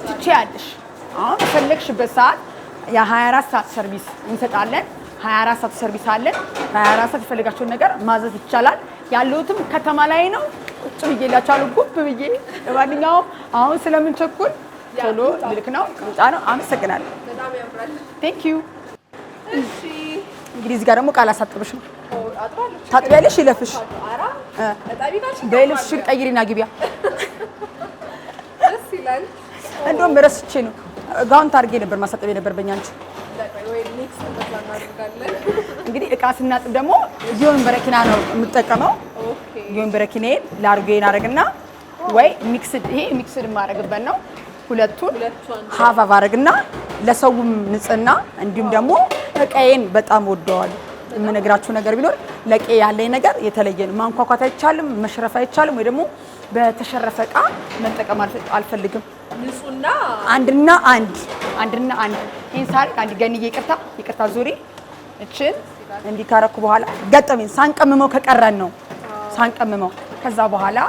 ትችያለሽ። አሁን በፈለግሽበት ሰዓት የ24 ሰዓት ሰርቪስ እንሰጣለን። 24 ሰዓት ሰርቪስ አለን። 24 ሰዓት የፈለጋችሁን ነገር ማዘዝ ይቻላል። ያለሁትም ከተማ ላይ ነው። ቁጭ ብዬላችኋለሁ ጉብ ብዬ። ለማንኛውም አሁን ስለምንቸኩል ቶሎ ልክ ነው ቁጣ ነው። አመሰግናለሁ። በጣም ያምራል። ቴንክ ዩ። እሺ እንግዲህ እዚህ ጋር ደግሞ ቃል አሳጥብሽ ነው ታጥቢያለሽ። ይለፍሽ በልብስሽን ቀይሪና ግቢያ። ደስ ይላል። እንደውም ረስቼ ነው ጋውን ታርጌ ነበር ማሳጠብ የነበረብኝ አንቺ። እንግዲህ እቃ ስናጥብ ደግሞ ጊዮን በረኪና ነው የምጠቀመው። ጊዮን በረኪናዬን ላርጎዬን አረግና ወይ ሚክስድ፣ ይሄ ሚክስድ ማረግበት ነው። ሁለቱን ሀፋፍ አረግና ለሰውም ንጽህና እንዲሁም ደግሞ እቃዬን በጣም ወደዋለሁ። የምነግራችሁ ነገር ቢኖር ለቄ ያለኝ ነገር የተለየ ነው። ማንኳኳት አይቻልም፣ መሽረፍ አይቻልም፣ ወይ ደግሞ በተሸረፈ እቃ መጠቀም አልፈልግም። ንጹህና አንድና አንድ ይሄን ሳርቅ አንድ ገንዬ ይቅርታ ዙሪ እችን እንዲህ ካረኩ በኋላ ገጠመኝ ሳንቀምመው ከቀረን ነው ሳንቀምመው። ከዛ በኋላ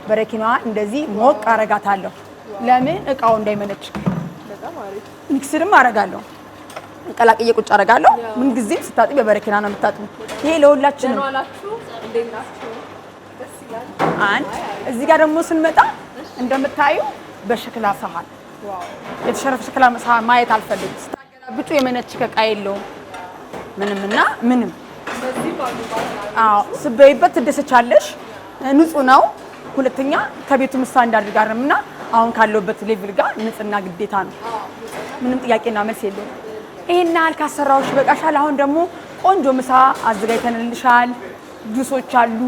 በረኪናዋ እንደዚህ ሞቅ አረጋታለሁ። ለምን እቃው እንዳይመነጭ። ሚክስድም አረጋለሁ፣ ቀላቅዬ ቁጭ አረጋለሁ። ምን ጊዜም ስታጥቢ በበረኪና ነው የምታጥቢ። ይሄ ለሁላችንም አንድ። እዚህ ጋር ደግሞ ስንመጣ እንደምታዩ በሸክላ ሰሃን የተሸረፈ ሸክላ ሰሃን ማየት አልፈልግም። ስታገላብጡ የመነጭ እቃ የለውም ምንምና ምንም። ስበይበት ትደሰቻለሽ። ንጹህ ነው። ሁለተኛ ከቤቱ ስታንዳርድ ጋር ነውና አሁን ካለውበት ሌቭል ጋር ንጽህና ግዴታ ነው። ምንም ጥያቄና መልስ የለውም። ይሄን ያህል ካሰራውሽ በቃሻል። አሁን ደግሞ ቆንጆ ምሳ አዘጋጅተንልሻል። ጁሶች አሉ፣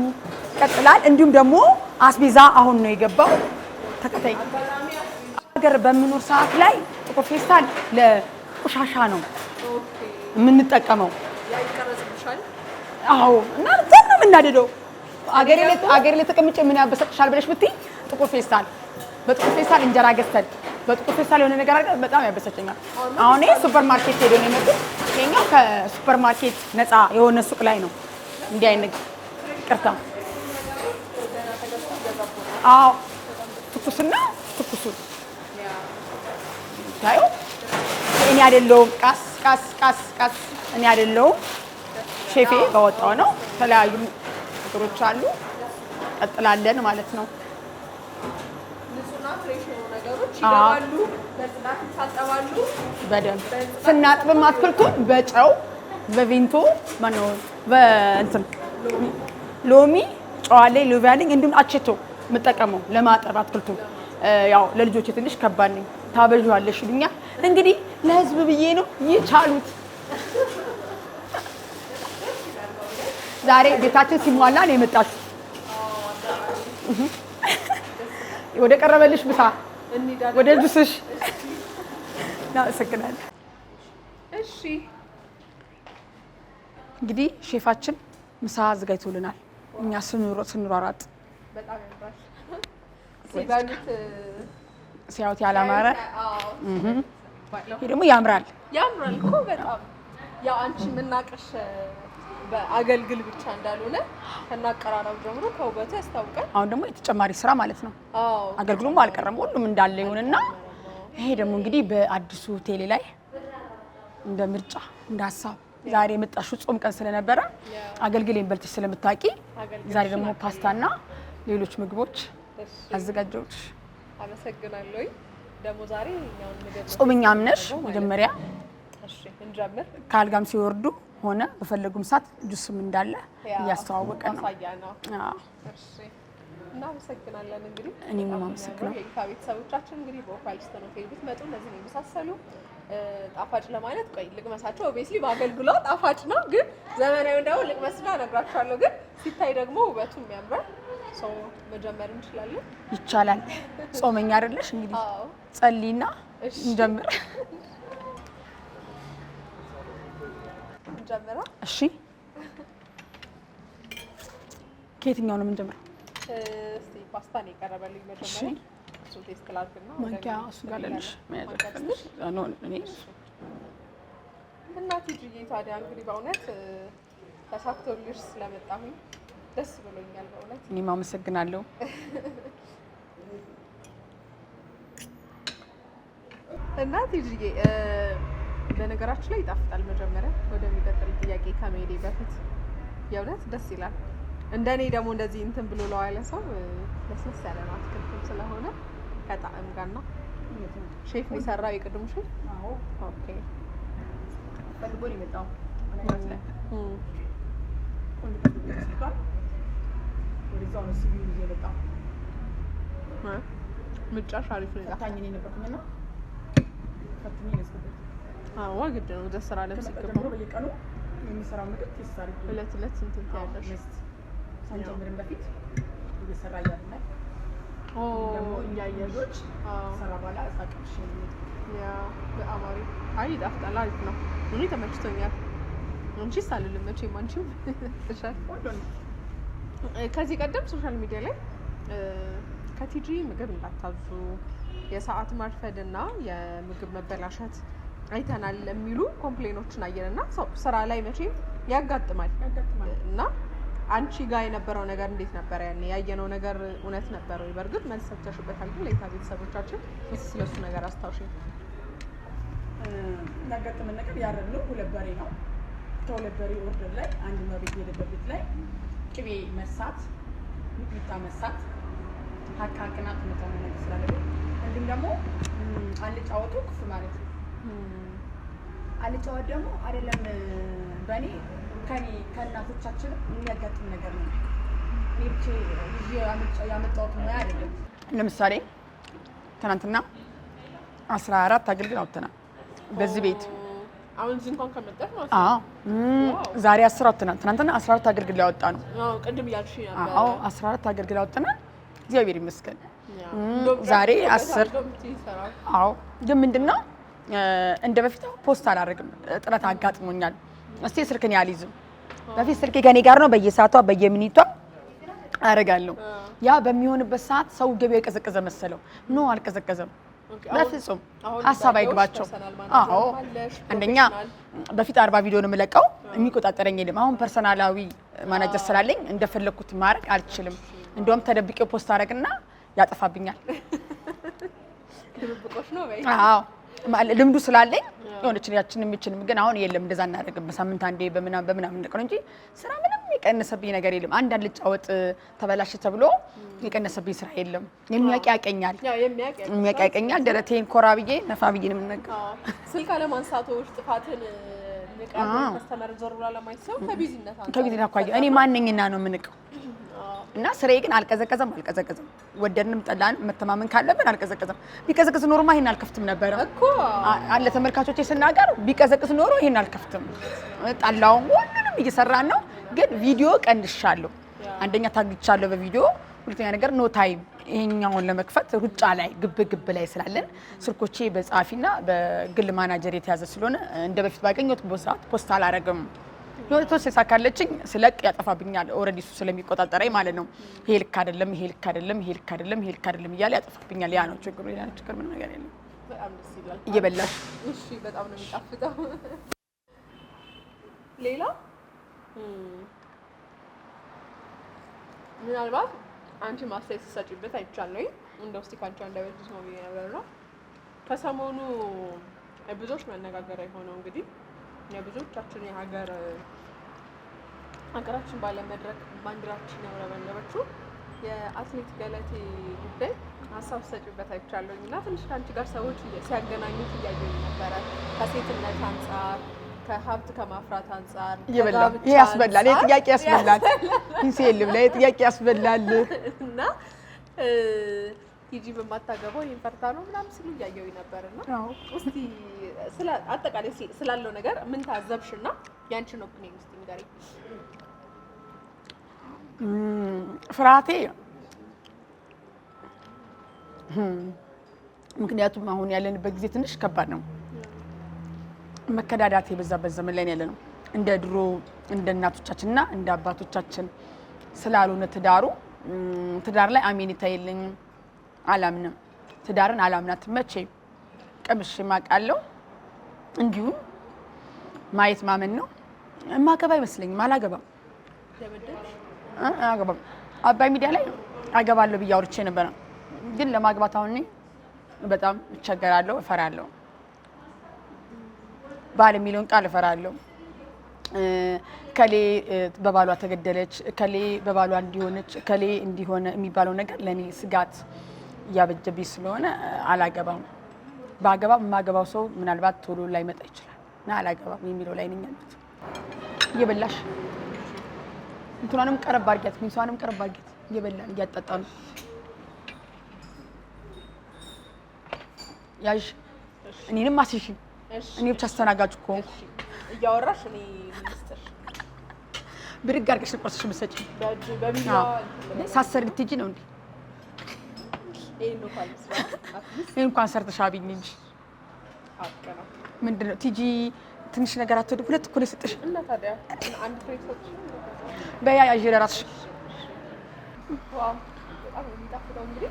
ቀጥላል። እንዲሁም ደግሞ አስቤዛ አሁን ነው የገባው። ተከታይ ሀገር በምኖር ሰዓት ላይ ጥቁር ፌስታል ለቆሻሻ ነው የምንጠቀመው። አዎ እና በጣም ነው የምናደደው። አገሬ ላይ ተቀምጬ ምን ያበሰቅሻል ብለሽ ብትይ ጥቁር ፌስታል፣ በጥቁር ፌስታል እንጀራ ገዝተን በጥቁር ፌስታል የሆነ ነገር አድርገን በጣም ያበሰጨኛል። አሁን ይሄ ሱፐር ማርኬት ሄዶ ነው የመጡት። ይሄኛው ከሱፐር ማርኬት ነፃ የሆነ ሱቅ ላይ ነው እንዲህ አይነት ቅርታ። አዎ ትኩስና ትኩሱን ታዩ። እኔ አይደለሁም ቃስ እኔ አይደለሁም ሼፌ ባወጣው ነው። የተለያዩ ነገሮች አሉ። ቀጥላለን ማለት ነው። በደንብ ስናጥብም አትክልቱን በጨው በቪንቶ ማነው በእንትን ሎሚ ጨዋሌ ሎቪያሊንግ እንዲሁም አቼቶ የምጠቀመው ለማጠብ አትክልቱ። ያው ለልጆቼ ትንሽ ከባድ ነኝ። ታበዣዋለሽ ይሉኛል። እንግዲህ ለህዝብ ብዬ ነው ይቻሉት። ዛሬ ቤታችን ሲሟላ ነው የመጣችው። ወደ ቀረበልሽ ምሳ ወደ ጁስሽ እናመሰግናለን። እሺ እንግዲህ ሼፋችን ምሳ አዘጋጅቶልናል። እኛ ስንሯሯጥ በጣም ያምራል። ሲበሉት ሲያዩት ያላማረ ይሄ ደግሞ ያምራል እኮ በጣም ያው አንቺ ምናቀሽ በአገልግል ብቻ እንዳልሆነ ከናቀራራው ጀምሮ ከውበቱ ያስታውቃል። አሁን ደግሞ የተጨማሪ ስራ ማለት ነው። አገልግሉም አልቀረም ሁሉም እንዳለ ይሁንና ይሄ ደግሞ እንግዲህ በአዲሱ ሆቴል ላይ እንደ ምርጫ እንደ ሀሳብ ዛሬ የመጣሽው ጾም ቀን ስለነበረ አገልግሌን በልተሽ ስለምታውቂ ዛሬ ደግሞ ፓስታና ሌሎች ምግቦች አዘጋጀሁልሽ። አመሰግናለሁ። ደግሞ ዛሬ እኛውን ምግብ ጾምኛም ነሽ መጀመሪያ እሺ እንጀምር። ካልጋም ሲወርዱ ሆነ በፈለጉም ሰዓት ጁስም እንዳለ እያስተዋወቀ ነው። እሺ እናመሰግናለን። እንግዲህ እኔም አመሰግናለሁ። ቤተሰቦቻችን እንግዲህ በኦካሊስተን ሆቴል ብትመጡ እነዚህ ነው የመሳሰሉ ጣፋጭ ለማለት ቆይ ልቅመሳቸው። ኦብቪየስሊ በአገልግሏ ጣፋጭ ነው፣ ግን ዘመናዊ ደግሞ ልቅመስና እነግራችኋለሁ። ግን ሲታይ ደግሞ ውበቱም ያምራል። ሰው መጀመር እንችላለን። ይቻላል። ጾመኛ አይደለሽ? እንግዲህ ጸልይና እንጀምር። እንጀምራ። እሺ ከየትኛው ነው የምንጀምረው? እስቲ ፓስታ ነው የቀረበልኝ መጀመሪያ። እሱ ቴስት ላድርግና ማንኪያ እሱ ጋር ለልሽ መያዘሽ ነው እኔ እናቴ ጅዬ ታዲያ እንግዲህ በእውነት ተሳክቶልሽ ስለመጣሁኝ ደስ ብሎኛል በእውነት። እኔም አመሰግናለሁ። እናቴ ጅዬ በነገራችን ላይ ይጣፍጣል። መጀመሪያ ወደሚቀጥል ጥያቄ ከመሄዴ በፊት የእውነት ደስ ይላል። እንደኔ ደግሞ እንደዚህ እንትን ብሎ ለዋለ ሰው ለስለስ ያለ ነው አትክልትም ስለሆነ ከጣዕም ጋር ነው። ሼፍ ነው የሰራው የቅድሙ ሼፍ? አዎ። ኦኬ ፈልጎ ነው የመጣው። ምርጫሽ አሪፍ ነው። ታኝኔ ነበርኩኝና ፈትኜ ነስኩት። አዎ ግድ ነው። ወደ ስራ ለብስ ይገባል። በየቀኑ የሚሰራው ምግብ ይሰራል። ሁለት እንትን ታያለሽ። ሳንጀምርም በፊት እየሰራ እያለ ደግሞ እያየዞች ሰራ በኋላ እሳቀሽ ያ በጣም አሪፍ። አይ ይጣፍጣል። አሪፍ ነው። እኔ ተመችቶኛል። አንቺስ አልልም መቼም አንቺም ተሻል። ከዚህ ቀደም ሶሻል ሚዲያ ላይ ከቲጂ ምግብ እንዳታዙ የሰዓት ማርፈድና የምግብ መበላሸት አይተናል የሚሉ ኮምፕሌኖችን አየንና ስራ ላይ መቼም ያጋጥማል እና አንቺ ጋር የነበረው ነገር እንዴት ነበር? ያኔ ያየነው ነገር እውነት ነበር ወይ? በእርግጥ መልስ ሰጥተሽበታል፣ ግን ለይታ ቤተሰቦቻችን ስለሱ ነገር አስታውሽኝ። ያጋጠመን ነገር ያረድነው ሁለት በሬ ነው። ከሁለት በሬ ኦርደር ላይ አንድ ነው ቤት የሄደበት ቤት ላይ ቅቤ መሳት፣ ሚጥሚጣ መሳት፣ ሀካክናት መተው ነገር ስላለብን እንዲሁም ደግሞ አልጫ ወጡ ክፍ ማለት ነው። አልጫ ወጥ ደግሞ አይደለም በእኔ ከእናቶቻችን የሚያጋጥም ነገር ነው። እኔ ብቻ ይዤ ያመጣሁት ሙያ አይደለም። ለምሳሌ ትናንትና 14 አገልግል አውጥተናል በዚህ ቤት። አሁን እዚህ እንኳን ከመጣሽ ነው። አዎ ዛሬ 10 አውጥተናል። ትናንትና 14 አገልግል ያወጣ ነው። አዎ ቅድም ያልሽ ነበር። አዎ 14 አገልግል አውጥተናል። እግዚአብሔር ይመስገን። ዛሬ 10 አዎ። ግን ምንድነው እንደ በፊት ፖስት አላደርግም። ጥረት አጋጥሞኛል። እስቲ ስልክን ያልይዝም። በፊት ስልኬ ከኔ ጋር ነው። በየሰዓቷ በየሚኒቷ አደርጋለሁ። ያ በሚሆንበት ሰዓት ሰው ገበያ የቀዘቀዘ መሰለው። ኖ አልቀዘቀዘም። በፍጹም ሀሳብ አይግባቸው። አዎ አንደኛ በፊት 40 ቪዲዮ ነው የምለቀው፣ የሚቆጣጠረኝ የለም። አሁን ፐርሰናላዊ ማናጀር ስላለኝ እንደፈለኩት ማድረግ አልችልም። እንደውም ተደብቄው ፖስት አደርግና ያጠፋብኛል። ድብብቆሽ ነው ወይ? አዎ ልምዱ ስላለኝ የሆነች ያችን የሚችልም ግን አሁን የለም። እንደዛ እናደርግም። በሳምንት አንዴ በምናምን እንደቀረ እንጂ ስራ ምንም የቀነሰብኝ ነገር የለም። አንድ አልጫ ወጥ ተበላሽ ተብሎ የቀነሰብኝ ስራ የለም። የሚያቀያቀኛል የሚያቀያቀኛል። ደረቴን ኮራ ብዬ ነፋ ብዬ ነው የምነገር። ስልክ አለማንሳቶች ጥፋትን ንቃት ከስተመር ዞር ብላ ለማይሰው ከቢዝነስ አኳያ እኔ ማንኛና ነው የምንቀው እና ስራዬ ግን አልቀዘቀዘም። ወደድንም ጠላንም መተማመን ካለብን አልቀዘቀዘም። ቢቀዘቅዝ ኖሮማ ይሄን አልከፍትም ነበር እኮ አለ ተመልካቾቼ ስናገር። ቢቀዘቅዝ ኖሮ ይሄን አልከፍትም። ጠላውን ሁሉንም እየሰራን ነው። ግን ቪዲዮ ቀንሻለሁ። አንደኛ ታግቻለሁ በቪዲዮ፣ ሁለተኛ ነገር ኖ ታይም ይሄኛውን ለመክፈት ሩጫ ላይ ግብ ላይ ስላለን ስልኮቼ በጻፊና በግል ማናጀር የተያዘ ስለሆነ እንደ በፊት ባገኘሁት ሰዓት ፖስት አላረግም። ቶስ ሳካለችኝ ስለቅ ያጠፋብኛል። ኦሬዲ እሱ ስለሚቆጣጠረኝ ማለት ነው። ይሄ ልክ አይደለም እያለ ያጠፋብኛል። ያ ነው ችግሩ። ሌላ ችግር ምንም ነገር የለም። በጣም ደስ ይላል። እየበላሽ እሺ፣ በጣም ነው የሚጣፍጠው። ሌላ ምናልባት አንቺ ማስተያየት ስትሰጪበት አይቻለሁ። እንደው እስኪ ካንቺ አንደበት ነው ብዬ ነበር ነው። ከሰሞኑ ብዙዎች መነጋገሪያ የሆነው እንግዲህ የብዙዎቻችን ሀገራችን ባለመድረክ ባንዲራችን ያውለበለበችው የአትሌት ገለቴ ጉዳይ ሀሳብ ስትሰጪበት አይቻለሁኝ እና ትንሽ ከአንቺ ጋር ሰዎች ሲያገናኙት እያየሁኝ ነበረ። ከሴትነት አንጻር፣ ከሀብት ከማፍራት አንጻር ይሄ ያስበላል። ይሄ ጥያቄ ያስበላል። ይሄ ጥያቄ ያስበላል እና ቲጂ በማታገባው ይሄን ፈርታ ነው ምናምን ሲሉ እያየሁኝ ነበርና እስቲ አጠቃላይ ስላለው ነገር ምን ታዘብሽና ያንቺን ኦፒኒየን እስቲ ንገሪኝ። ፍርሃቴ ምክንያቱም አሁን ያለንበት ጊዜ ትንሽ ከባድ ነው። መከዳዳት የበዛበት ዘመን ላይ ያለ ነው። እንደ ድሮ እንደ እናቶቻችንና እንደ አባቶቻችን ስላልሆነ ትዳር ላይ አሜኒታ የለኝም። አላምንም። ትዳርን አላምናትም። መቼ ቀምሼ ማቃለው እንዲሁም ማየት ማመን ነው። ማገባ አይመስለኝም። አላገባም። አባይ ሚዲያ ላይ አገባለሁ ብዬ አውርቼ ነበር። ግን ለማግባት አሁን በጣም እቸገራለሁ፣ እፈራለሁ። ባል የሚለውን ቃል እፈራለሁ። ከሌ በባሏ ተገደለች፣ ከሌ በባሏ እንዲሆነች፣ ከሌ እንዲሆነ የሚባለው ነገር ለኔ ስጋት እያበጀብኝ ስለሆነ አላገባም። ባገባም የማገባው ሰው ምናልባት ቶሎ ላይመጣ ይችላል እና አላገባም የሚለው ላይ ነኝ ያለሁት። እየበላሽ እንትኗንም ቀረብ አድርጊያት፣ ሚንሷንም ቀረብ አድርጊያት። እየበላን እያጣጣሉ ያዥ እኔንም አስይሽ። እኔ ብቻ አስተናጋጅ እኮ እያወራሽ እኔ ሚኒስትር ብድግ አድርገሽ ቆርሰሽ መሰጪ በቢላ ሳሰር ልትሄጂ ነው እንዴ? ይሄን እንኳን ሰርተሽ አብኝ እንጂ ምንድን ነው ቲጂ ትንሽ ነገር አትወድ። ሁለት እኮ ነው የሰጠሽ እና ታዲያ አንድ ፍሬ ሰጥሽ በያ ያዥ ለራስሽ። ዋው በጣም የሚጣፍጠው እንግዲህ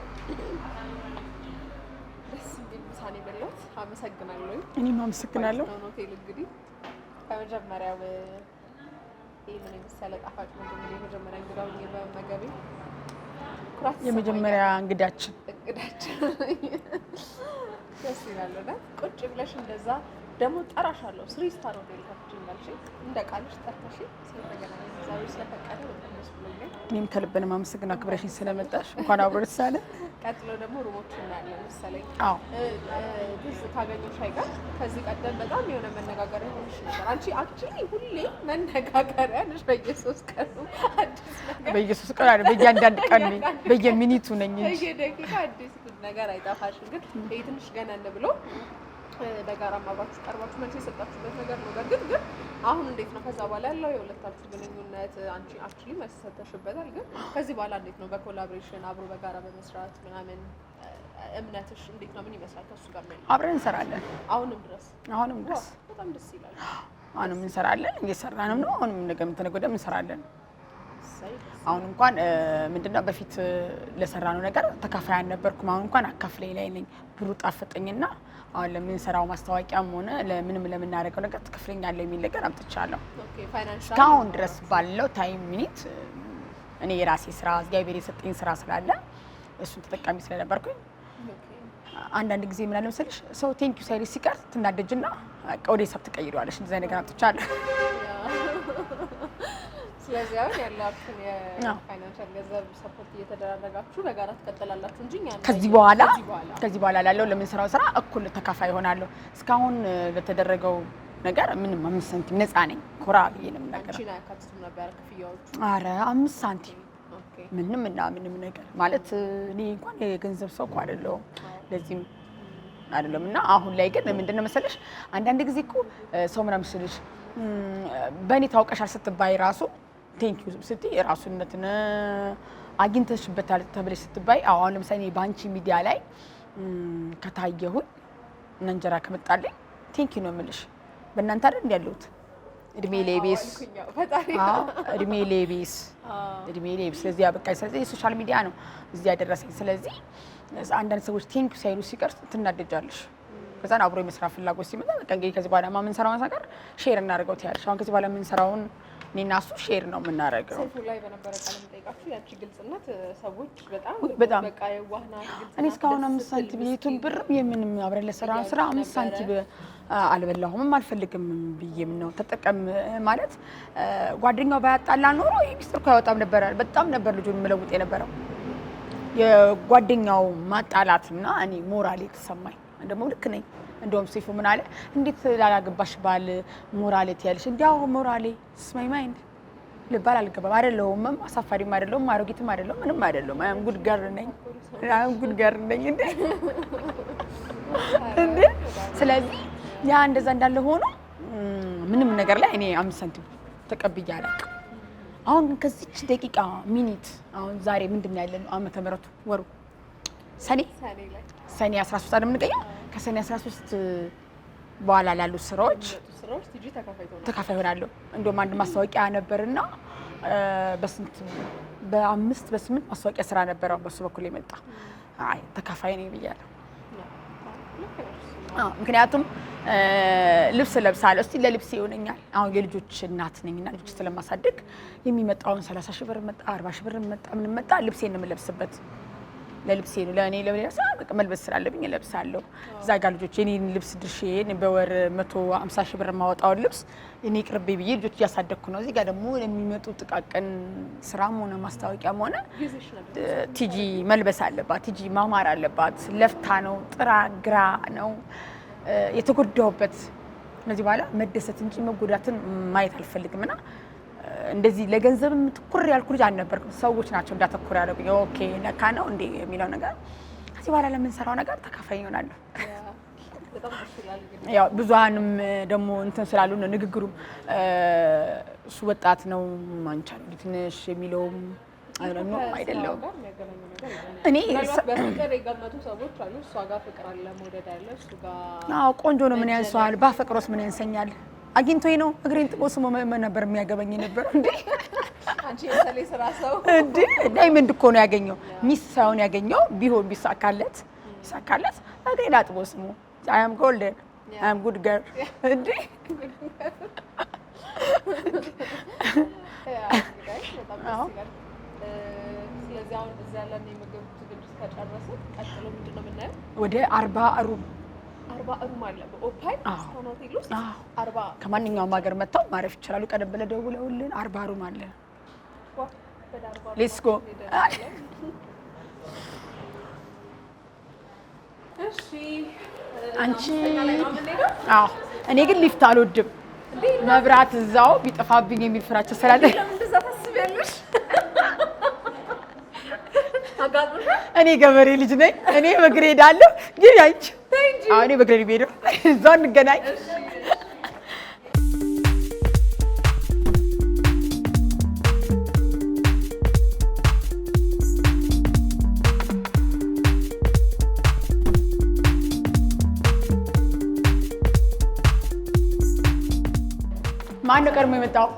ደስ የሚል ምሳሌ በላት። አመሰግናለሁ። እኔም አመሰግናለሁ። ሆቴል እንግዲህ ከመጀመሪያው ይሄንን የመሰለ ጣፋጭ ምግብ እንግዲህ የመጀመሪያ እንግዳው በመገቤ የመጀመሪያ እንግዳችን ደስ ይላል። ቁጭ ብለሽ እንደዛ ደግሞ ጠራሻለሁ። 3 ስታር ሆቴል ከፍቼ እንዳልሽ እንደ ቃልሽ ጠርተሽ ስለተገናኘን እግዚአብሔር ስለፈቀደ በጣም ደስ ብሎኛል። እኔም ከልብ ነው የማመሰግነው አክብረሽኝ ስለመጣሽ። እንኳን አብሮ ደስ አለ። ቀጥሎ ደግሞ ሩሞች እናያለን መሰለኝ። አዎ ትዝ ካገኘሁሽ አይቀር ከዚህ ቀደም በጣም የሆነ መነጋገሪያ ሆነሽ ነበር። አንቺ አክቹሊ ሁሌ መነጋገሪያ ነሽ። በየሶስት ቀኑ አዲስ ነገር በየሶስት ቀኑ አይደል፣ በየአንዳንድ ቀን ነኝ፣ በየሚኒቱ ነኝ እንጂ በየደቂቃ አዲስ ነገር አይጠፋሽም። ግን ይሄ ትንሽ ገነን ብሎ በጋራ ማብራችሁ ቀርባችሁ መልስ የሰጣችሁበት ነገር ነው። በእርግጥ ግን አሁን እንዴት ነው ከዛ በኋላ ያለው የሁለታችሁ ግንኙነት? አንቺ አክቹሊ መልስ ሰጥተሽበታል። ግን ከዚህ በኋላ እንዴት ነው በኮላቦሬሽን አብሮ በጋራ በመስራት ምናምን እምነትሽ እንዴት ነው? ምን ይመስላል? ከሱ ጋር ማለት አብረን እንሰራለን። አሁንም ድረስ በጣም ደስ ይላል። አሁንም እንሰራለን፣ እየሰራንም ነው። አሁንም ነገም ተነገወዲያም እንሰራለን። አሁን እንኳን ምንድነው በፊት ለሰራነው ነገር ተካፋይ አልነበርኩም። አሁን እንኳን አካፍለኝ ላይ ነኝ። ብሩ ጣፈጠኝና አሁን ለምንሰራው ማስታወቂያም ሆነ ለምንም ለምናደርገው ነገር ትከፍለኛለህ የሚል ነገር አምጥቻለሁ። እስካሁን ድረስ ባለው ታይም ሚኒት እኔ የራሴ ስራ እግዚአብሔር የሰጠኝ ስራ ስላለ እሱን ተጠቃሚ ስለነበርኩኝ አንዳንድ ጊዜ ምን አለ መሰለሽ ሰው ቴንኪዩ ሳይልሽ ሲቀር ትናደጅና ወደ ሂሳብ ትቀይሪዋለሽ። እንደዛ ነገር አምጥቻለሁ። ስለዚህ አሁን ያላችሁን የፋይናንሻል ገንዘብ ሰፖርት እየተደረጋችሁ በጋራ ትቀጥላላችሁ እንጂ ከዚህ በኋላ ላለው ለምንሰራው ስራ እኩል ተካፋይ ይሆናለሁ። እስካሁን ለተደረገው ነገር ምንም 5 ሳንቲም ነፃ ነኝ። ኮራ ብዬ ነው የምናገረው። አንቺ ያካትቱ ነበር ክፍያዎቹ? ኧረ 5 ሳንቲም ምንም ነገር ማለት እኔ እንኳን የገንዘብ ሰው እኮ አይደለሁም፣ ለዚህም አይደለም። እና አሁን ላይ ግን ምንድነው መሰለሽ አንዳንድ ጊዜ እኮ ሰው ምናምን ስልሽ በእኔ ታውቀሻል ስትባይ ራሱ ቴንክ ዩ ስትይ ራሱነትን አግኝተሽበታል ተብለሽ ስትባይ አሁን ለምሳሌ ባንቺ ሚዲያ ላይ ከታየሁኝ እና እንጀራ ከመጣልኝ ቴንክ ዩ ነው የምልሽ። በእናንተ አይደል እንደ ያለሁት እድሜ ሌቤስ እድሜ ሌቤስ። ስለዚህ አበቃኝ። ስለዚህ የሶሻል ሚዲያ ነው እዚህ ያደረሰኝ። ስለዚህ አንዳንድ ሰዎች ቴንክ ዩ ሳይሉ ሲቀር ትናደጃለሽ። ከዛን አብሮ የመስራት ፍላጎት ሲመጣ በቃ እንግዲህ ከዚህ በኋላ ምን ሰራውን ነገር ሼር እናደርገው ትያለሽ። አሁን ከዚህ በኋላ ምን ሰራውን እኔና እሱ ሼር ነው የምናደርገው። ሰይፉ ላይ በነበረ ቃል የምጠይቃችሁ ያቺ ግልጽነት ሰዎች በጣም በቃ የዋህና ግልጽ። እኔ እስካሁን 5 ሳንቲም የቱን ብርም የምንም አብረን ለስራ 5 ሳንቲም አልበላሁም አልፈልግም ብዬም ነው ተጠቀም ማለት ጓደኛው ባያጣላ ኖሮ ይሄ ሚስጥር እኮ ያወጣም ነበር። በጣም ነበር ልጁን መለውጥ የነበረው የጓደኛው ማጣላትና እኔ ሞራል የተሰማኝ ደግሞ ልክ ነኝ። እንደውም ሰይፉ ምን አለ እንዴት ላላገባሽ ባል ሞራል ትያለሽ? እንዲያው ሞራሌ ስማይ ማይንድ ልባል አልገባም አይደለሁም፣ አሳፋሪም አይደለሁም፣ አሮጊትም አይደለሁም፣ ምንም አይደለሁም። አም ጉድ ጋር ነኝ እንዴ። ስለዚህ ያ እንደዛ እንዳለ ሆኖ ምንም ነገር ላይ እኔ 5 ሳንቲም ተቀብዬ አላውቅም። አሁን ከዚች ደቂቃ ሚኒት አሁን ዛሬ ምንድነው ያለነው ዓመተ ምህረቱ ወሩ ሰኔ 13 አይደል የምንገኘው? ከሰኔ 13 በኋላ ላሉ ስራዎች ቲጂ ተካፋይ ሆናለሁ። እንደውም አንድ ማስታወቂያ ነበርና በ8 ማስታወቂያ ስራ ነበረው በሱ በኩል የመጣ አይ ተካፋይ ነኝ ብያለሁ። ምክንያቱም ልብስ ለብሳለሁ። እስቲ ለልብስ ይሆነኛል። አሁን የልጆች እናት ነኝና ልጆች ስለማሳደግ የሚመጣውን 30 ሺህ ብር መጣ 40 ሺህ ብር መጣ ምን መጣ ልብሴን ነው የምለብስበት። ለልብሴ ነው ለኔ ለብሳ በቃ መልበስ ስላለብኝ እለብሳለሁ። እዛ ጋር ልጆች የኔን ልብስ ድርሼን በወር 150 ሺህ ብር ማወጣውን ልብስ እኔ ቅርቤ ብዬ ልጆች እያሳደግኩ ነው። እዚህ ጋር ደግሞ የሚመጡ ጥቃቅን ስራም ሆነ ማስታወቂያም ሆነ ቲጂ መልበስ አለባት። ቲጂ ማማር አለባት። ለፍታ ነው ጥራ ግራ ነው የተጎዳውበት። ከዚህ በኋላ መደሰት እንጂ መጎዳትን ማየት አልፈልግምና እንደዚህ ለገንዘብ ትኩር ያልኩ ልጅ አልነበርኩም። ሰዎች ናቸው እንዳተኩር ያደረጉኝ። ኦኬ ነካ ነው እንዴ የሚለው ነገር ከዚህ በኋላ ለምንሰራው ነገር ተካፋይ ይሆናል። ያው ብዙሃንም ደግሞ እንትን ስላሉ ነው ንግግሩም እሱ ወጣት ነው ማንቻ ነው ትንሽ የሚለውም አይደለም። እኔ በፍቅር የገመቱ ሰዎች አሉ። እሷ ጋር ፍቅር አለ መውደድ አለ። እሱ ጋር ቆንጆ ነው ምን ያንሰዋል? ባፈቅሮስ ምን ያንሰኛል? አግኝቶኝ ነው እግሬን ጥቆ ስሞ ነበር የሚያገበኝ ነበር እንዴ? አንቺ የሰሌ ስራ ሰው እንዴ ዳይመንድ እኮ ነው ያገኘው። ሚስ ሳይሆን ያገኘው ቢሆን ቢሳካለት እግሬን አጥቦ ስሞ አይ አም ጎልደን አይ አም ጉድ ገር እንዴ። ስለዚህ አሁን እዛ ያለን የምግብ ዝግጅት ከጨረስን ቀጥሎ ምንድን ነው የምናየው? ወደ 40 ሩም አለ በኦፓይ ስታኖቴል ውስጥ 40 ከማንኛውም ሀገር መጥተው ማረፍ ይችላሉ። ቀደም ብለው ደውለውልን 40 ሩም አለ። ሌትስ ጎ። እሺ አንቺ እኔ ግን ሊፍት አልወድም። መብራት እዛው ቢጠፋብኝ የሚል ፍራቻ ስላለ ለምን እንደዛ ታስቢያለሽ? እኔ ገበሬ ልጅ ነኝ። እኔ በእግሬ ሄዳለሁ። ግን አንቺ እኔ በእግሬ ልሄድ እዛው እንገናኝ። ማነው ቀድሞ የመጣው?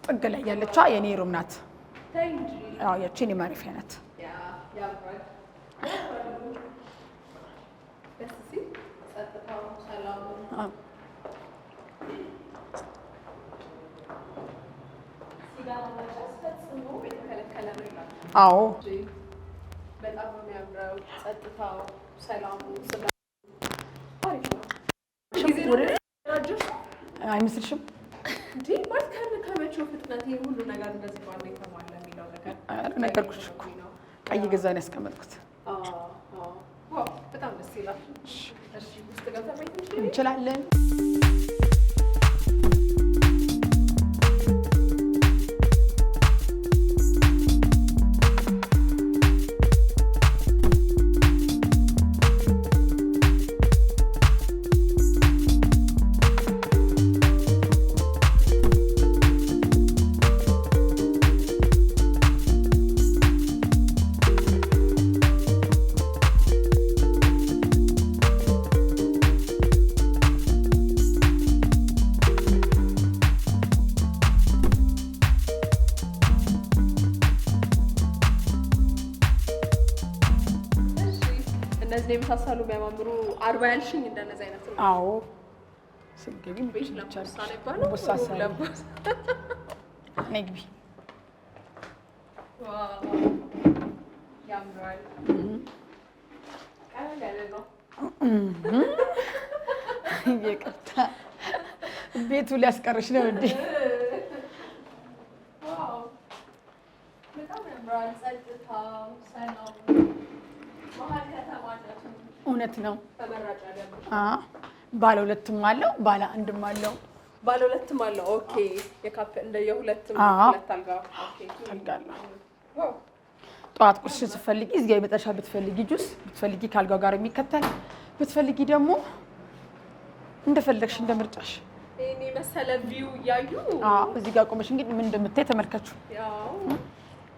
ጥግ ላይ ያለችዋ የኔ ሩም ናት። አዎ ያቺ የኔ ማረፊያ ናት። አዎ በጣም ነው የሚያምረው። ጸጥታው፣ ሰላሙ አይመስልሽም? እንዴ ማለት ከመቼው ፍጥነት ይሄ ሁሉ ነገር እንደዚህ ባንዴ ተሟላ የሚለው ነገር ነገርኩሽ እኮ ቀይ ገዛን ያስቀመጥኩት። ዋው በጣም ደስ ይላል። እሺ ውስጥ ገብተን ማየት እንችላለን። እነዚህ የመሳሰሉ የሚያማምሩ 40 ያልሽኝ እንደነዚህ አይነት ነው? አዎ ስገቢ ቤት ለምሳሌ ባለው ቦሳሳ ለቦስ ነግቢ ዋው ያምራል። ቀለል ያለ ነው። ይቅርታ ቤቱ ሊያስቀርሽ ነው እንዴ? ዋው በጣም ያምራል። ጸጥታው፣ ሰላም፣ መሀል ከተማነቱ እውነት ነው። ተመራጭ ያደርጋል። ባለ ሁለትም አለው ባለ አንድም አለው። ባለ ሁለትም አለው። ኦኬ የካፕ እንደ የሁለትም ሁለት አልጋ ኦኬ ታልጋለሁ። ዋው ጠዋት ቁርስ ስትፈልጊ እዚህ ጋር የመጣሻ ብትፈልጊ ጁስ ብትፈልጊ ካልጋው ጋር የሚከተል ብትፈልጊ ደግሞ እንደፈለግሽ እንደምርጫሽ እኔ መሰለ ቪው ያዩ እዚህ ጋር ቆመሽ እንግዲህ ምን እንደምታይ ተመልከቹ። ያው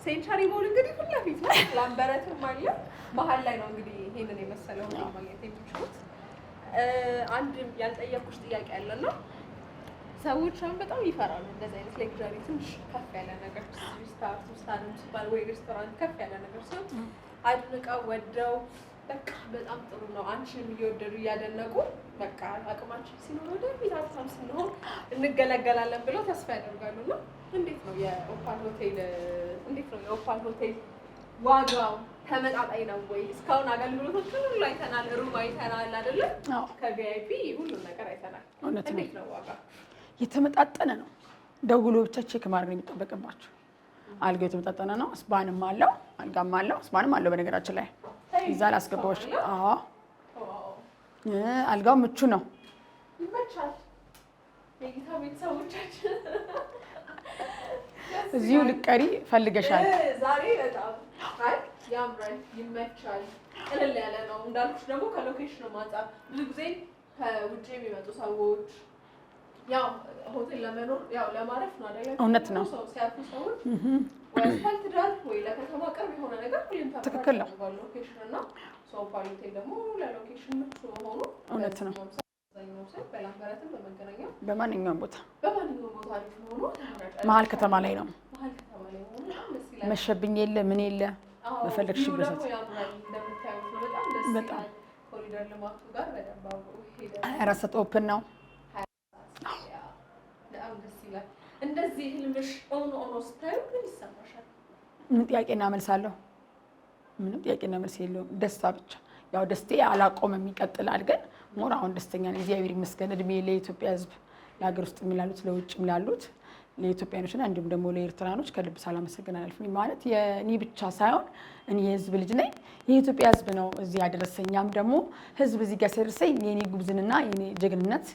ሴንቸሪ ሞል እንግዲህ ፊት ለፊት ነው። ላምበረትም አለ መሀል ላይ ነው እንግዲህ ይሄንን የመሰለው ነው ማግኘት የምትችሉት። አንድ ያልጠየኩሽ ጥያቄ አለና ሰዎች አሁን በጣም ይፈራሉ እንደዚህ አይነት ሌክዠሪ ትንሽ ከፍ ያለ ነገር ስታርም ሲባል ወይ ሬስቶራንት ከፍ ያለ ነገር ሲሆን አድንቀው ወደው በቃ በጣም ጥሩ ነው አንቺንም እየወደዱ እያደነቁ በቃ አቅማችን ሲኖር ወደፊት ሀብታም ስንሆን እንገለገላለን ብለው ተስፋ ያደርጋሉ። እና እንዴት ነው የኦፓል ሆቴል ዋጋው ተመጣጣኝ ነው ወይ? እስካሁን አገልግሎቶችን ሁሉ አይተናል፣ ሩም አይተናል አይደለ? ከቪአይፒ ሁሉም ነገር አይተናል። እንዴት ነው ዋጋ? የተመጣጠነ ነው። ደውሎ ብቻ ቼክ ማድረግ ነው የሚጠበቅባቸው። አልጋው የተመጣጠነ ነው። ስፓንም አለው፣ አልጋም አለው፣ ስፓንም አለው። በነገራችን ላይ እዛ ላስገባዎች። አልጋው ምቹ ነው። ይመቻል። የጌታ ቤተሰቦቻችን እዚሁ ልቀሪ ፈልገሻል። ዛሬ በጣም አይ ያምራል፣ ይመቻል፣ ቅልል ያለ ነው። እንዳልኩሽ ደግሞ ከሎኬሽኑ አንፃር ብዙ ጊዜ ከውጭ የሚመጡ ሰዎች ያው ሆቴል ለመኖር ያው ለማረፍ ነው አይደል? እውነት ነው። ሰው ሲያርፉ ሰዎች ወይ አስፋልት ዳር ወይ ለከተማ ቅርብ የሆነ ነገር ሁሌም ትክክል ነው። ሎኬሽን እና ሰው ሆቴል ደግሞ ለሎኬሽን ምቹ መሆኑ እውነት ነው። በላምበረትም በመገናኛው በማንኛውም ቦታ አሪፍ መሆኑ መሀል ከተማ ላይ ነው። መሀል ከተማ ላይ መሆኑ ደስ ይላል። መሸብኝ የለ ምን የለ በፈለግሽበት ደግሞ ያምራል። እንደምታዩት ነው። በጣም ደስ ይላል። ኮሪደር ልማቱ ጋር በደንብ አብሮ ሄደ። ራሰት ኦፕን ነው። በጣም ደስ ይላል። እንደዚህ ህልምሽ ኦኖ ስታዩ ምን ይሰማሻል? ምን ጥያቄና መልስ አለው? ምንም ጥያቄና መልስ የለውም። ደስታ ብቻ። ያው ደስቴ አላቆመም ይቀጥላል። ግን ሞር አሁን ደስተኛ ነኝ። እግዚአብሔር ይመስገን። እድሜ ለኢትዮጵያ ሕዝብ ለሀገር ውስጥ የሚላሉት ለውጭም ላሉት ለኢትዮጵያኖችና እንዲሁም ደግሞ ለኤርትራኖች ከልብ ሳላመሰግን አላልፍም። ማለት የኔ ብቻ ሳይሆን እኔ የህዝብ ልጅ ነኝ። የኢትዮጵያ ሕዝብ ነው እዚህ ያደረሰኛም ደግሞ ሕዝብ እዚህ ጋር ሲያደርሰኝ የኔ ጉብዝንና የኔ ጀግንነት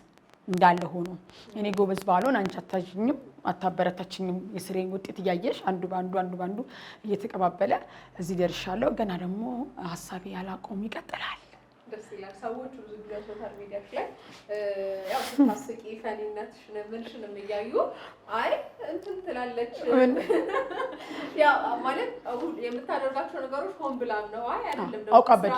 እንዳለ ሆኖ እኔ ጎበዝ ባልሆን አንቺ አታዥኝም አታበረታችኝም። የስሬን ውጤት እያየሽ አንዱ ባንዱ እየተቀባበለ እዚህ ደርሻለሁ። ገና ደግሞ ሀሳቤ ያላቆም ይቀጥላል። ደስ ይላል። ሰዎች ብዙ ጊዜ ሶሻል ሚዲያ ላይ ያው ስታስቂ ፈኒነትሽን ምንሽንም እያዩ አይ እንትን ትላለች ያው ማለት የምታደርጋቸው ነገሮች ሆን ብላም ነው። አይ አይደለም ደግሞ አውቃበት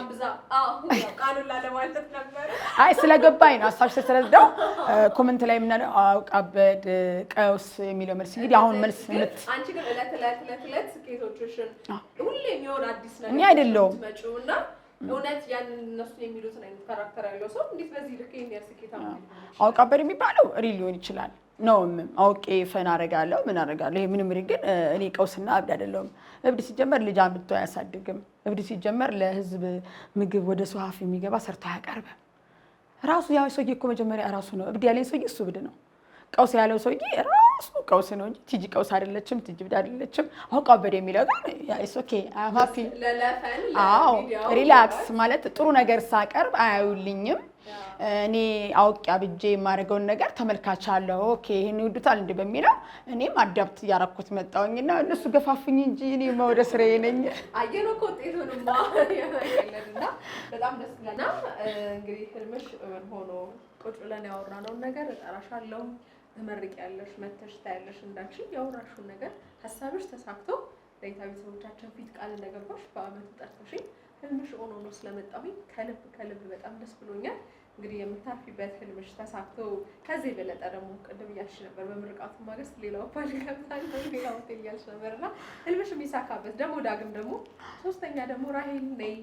ቃሉን ላለማለት ነበር። አይ ስለገባኝ ነው ሀሳብሽ ስለተረዳው ኮሜንት ላይ ምን አውቃበት ቀውስ የሚለው መልስ እንግዲህ አሁን መልስ አንቺ ግን እለት ስኬቶችሽን ሁሌ የሚሆን አዲስ ነገር እኔ አይደለሁም መጪውና እውነት ያንን እነሱ የሚሉትን አይነት ካራክተር ያለው ሰው እንዴት በዚህ ልክ የሚያስኬታው አውቃበት የሚባለው ሪል ሊሆን ይችላል ነው። አውቄ ፈን አደርጋለሁ ምን አደርጋለሁ። ይሄ ምንም ግን እኔ ቀውስና እብድ አይደለሁም። እብድ ሲጀመር ልጅ አምጥቶ አያሳድግም። እብድ ሲጀመር ለህዝብ ምግብ ወደ ሰው አፍ የሚገባ ሰርቶ አያቀርብም። ራሱ ያው ሰውዬ እኮ መጀመሪያ ራሱ ነው እብድ ያለኝ ሰውዬ እሱ እብድ ነው። ቀውስ ያለው ሰውዬ ራሱ ቀውስ ነው እንጂ ቲጂ ቀውስ አይደለችም፣ ቲጂ እብድ አይደለችም። አውቃበት የሚለው ግን ኢትስ ኦኬ አም ሃፒ አዎ ሪላክስ ማለት ጥሩ ነገር ሳቀርብ አያዩልኝም። እኔ አውቄ አብጄ የማደርገውን ነገር ተመልካች አለው ኦኬ ይሄን ይወዱታል እንደ በሚለው እኔም አዳፕት እያደረኩት መጣሁኝና እነሱ ገፋፉኝ እንጂ እኔ ወደ ስራዬ ነኝ። አየነው እኮ ውጤቱንማ ያለና በጣም ደስ ይላልና እንግዲህ ህልምሽ ሆኖ ቁጭ ብለን ያወራነውን ነገር እጠራሻለሁ፣ ትመርቂያለሽ፣ መተሽ ታያለሽ እንዳልሽኝ ያወራሽውን ነገር ሀሳብሽ ተሳክቶ ለይታ ቤተሰቦቻችን ፊት ቃል እንደገባሽ በአመቱ ጠርተሽኝ ህልምሽ ሆኖ ነው ስለመጣሁኝ ከልብ በጣም ደስ ብሎኛል። እንግዲህ የምታርፊበት ህልምሽ ተሳክቶ ከዚህ የበለጠ ደግሞ ቅድም እያልሽ ነበር በምርቃቱ ማግስት ሌላው ባል ገብታል ሌላ ሆቴል እያልሽ ነበርና ህልምሽ የሚሳካበት ደግሞ ዳግም ደግሞ ሶስተኛ ደግሞ ራሄል ነይ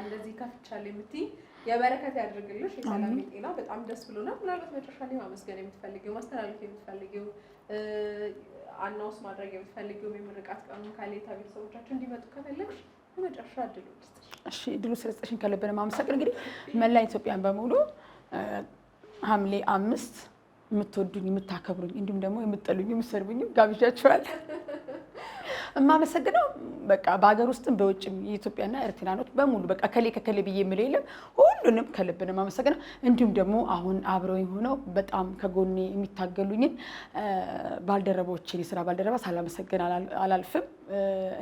እንደዚህ ከፍቻለሁ የምትይ የበረከት ያድርግልሽ የሰላም ጤና በጣም ደስ ብሎናል። ምናልባት መጨረሻ ላይ ማመስገን የምትፈልጊው ማስተላለፍ የምትፈልጊው አናውንስ ማድረግ የምትፈልጊው የምርቃት ቀኑን ካሌታ ቤተሰቦቻችን እንዲመጡ ከፈለግሽ በመጨረሻ እድሉ ልስጥሽ። እሺ እድሉ ስለሰጠሽኝ ከልብ ነው የማመሰግነው። እንግዲህ መላ ኢትዮጵያን በሙሉ ሐምሌ 5 የምትወዱኝ የምታከብሩኝ እንዲሁም ደግሞ የምትጠሉኝ የምትሰርቡኝ ጋብዣችኋለሁ። የማመሰግነው በቃ በአገር ውስጥም በውጭም የኢትዮጵያና ኤርትራኖች በሙሉ በቃ ከሌ ብዬ የምለው የለም ሁሉንም ከልብ ነው የማመሰግነው። እንዲሁም ደግሞ አሁን አብረውኝ ሆነው በጣም ከጎኔ የሚታገሉኝን ባልደረቦችን የስራ ባልደረባ ሳላመሰግን አላልፍም።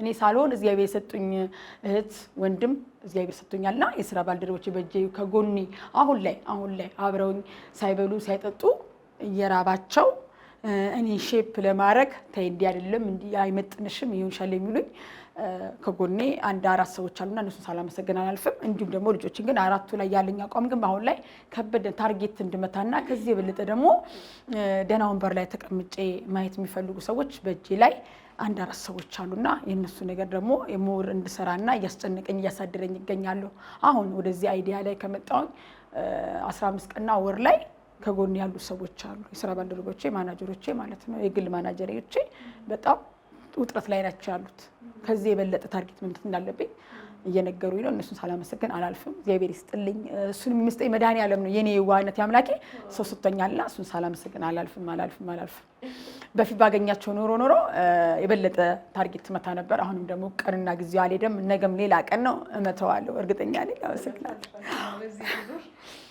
እኔ ሳልሆን እግዚአብሔር የሰጡኝ እህት ወንድም እግዚአብሔር ሰጥቶኛልና የስራ ባልደረቦች በእጄ ከጎኔ አሁን ላይ አብረውኝ ሳይበሉ ሳይጠጡ እየራባቸው እኔ ሼፕ ለማድረግ ተይ እንዲህ አይደለም እንዲህ አይመጥንሽም ይሆንሻል የሚሉኝ ከጎኔ አንድ 4 ሰዎች አሉና እነሱን ሳላመሰግን አላልፍም። እንዲሁም ደግሞ ልጆችን ግን 4ቱ ላይ ያለኝ አቋም ግን አሁን ላይ ከበደ ታርጌት እንድመታና ከዚህ የበለጠ ደግሞ ደህና ወንበር ላይ ተቀምጬ ማየት የሚፈልጉ ሰዎች በእጄ ላይ አንድ 4 ሰዎች አሉና የነሱ ነገር ደግሞ የሞር እንድሰራና እያስጨነቀኝ እያሳደረኝ ይገኛሉ። አሁን ወደዚህ አይዲያ ላይ ከመጣሁኝ 15 ቀንና ወር ላይ ከጎን ያሉ ሰዎች አሉ የስራ ባልደረቦቼ ማናጀሮቼ ማለት ነው የግል ማናጀሮቼ በጣም ውጥረት ላይ ናቸው ያሉት። ከዚህ የበለጠ ታርጌት መምታት እንዳለብኝ እየነገሩኝ ነው። እነሱን ሳላመሰግን አላልፍም። እግዚአብሔር ይስጥልኝ። እሱን የሚመስጠኝ መድኃኒዓለም ነው የኔ ዋህነት ያምላኬ ሰው ሰጥቶኛልና እሱን ሳላመሰግን አላልፍም። በፊት ባገኛቸው ኖሮ የበለጠ ታርጌት መታ ነበር። አሁንም ደግሞ ቀንና ጊዜው አልሄደም። ነገም ሌላ ቀን ነው እመተዋለሁ እርግጠኛ ነኝ። አመሰግናለሁ።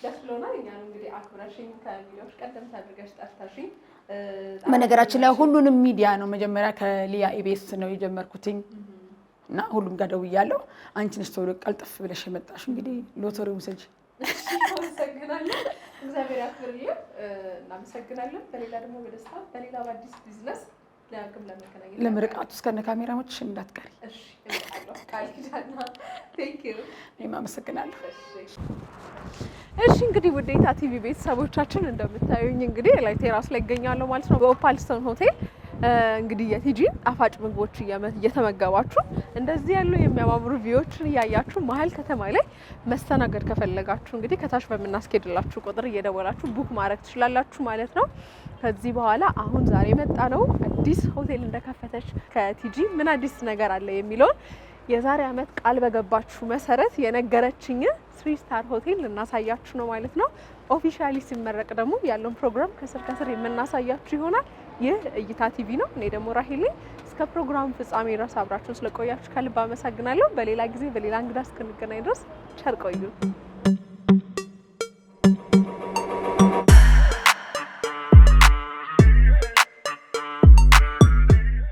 ደስ ብሎናል። እኛም እንግዲህ አክብረሽኝ ከሚዲያዎች ቀደም ታድርገሽ ጠርተሽኝ በነገራችን ላይ ሁሉንም ሚዲያ ነው መጀመሪያ ከሊያ ኢቢኤስ ነው የጀመርኩትኝ እና ሁሉም ጋር ደውያለሁ። አንቺ ነሽ ተወለ ቀልጥፍ ብለሽ የመጣሽ እንግዲህ ሎተሪው ውሰጂ። አመሰግናለሁ። እግዚአብሔር ያክብርልኝ። እናመሰግናለን። በሌላ ደግሞ በደስታ በሌላ በአዲስ ቢዝነስ ለአቅም ለመገናኘት ለምርቃቱ እስከነ ካሜራዎች እንዳትቀሪ እሺ። እመጣለሁ። ካይዳና ቴንክ ዩ። እኔም አመሰግናለሁ። እሺ እንግዲህ ውዴታ ቲቪ ቤተሰቦቻችን እንደምታዩኝ እንግዲህ ላይ ቴራስ ላይ እገኛለሁ ማለት ነው በኦፓል ስቶን ሆቴል። እንግዲህ የቲጂን ጣፋጭ ምግቦች እየተመገባችሁ እንደዚህ ያሉ የሚያማምሩ ቪዲዮዎችን እያያችሁ መሀል ከተማ ላይ መስተናገድ ከፈለጋችሁ እንግዲህ ከታች በምናስኬድላችሁ ቁጥር እየደወላችሁ ቡክ ማድረግ ትችላላችሁ ማለት ነው። ከዚህ በኋላ አሁን ዛሬ መጣ ነው አዲስ ሆቴል እንደከፈተች ከቲጂ ምን አዲስ ነገር አለ የሚለውን የዛሬ አመት ቃል በገባችሁ መሰረት የነገረችኝ 3 ስታር ሆቴል ልናሳያችሁ ነው ማለት ነው። ኦፊሻሊ ሲመረቅ ደግሞ ያለውን ፕሮግራም ከስር የምናሳያችሁ ይሆናል። ይህ እይታ ቲቪ ነው። እኔ ደግሞ ራሄል እስከ ፕሮግራሙ ፍጻሜ ድረስ አብራችሁን ስለቆያችሁ ከልብ አመሰግናለሁ። በሌላ ጊዜ በሌላ እንግዳ እስክንገናኝ ድረስ ቸር ቆዩ።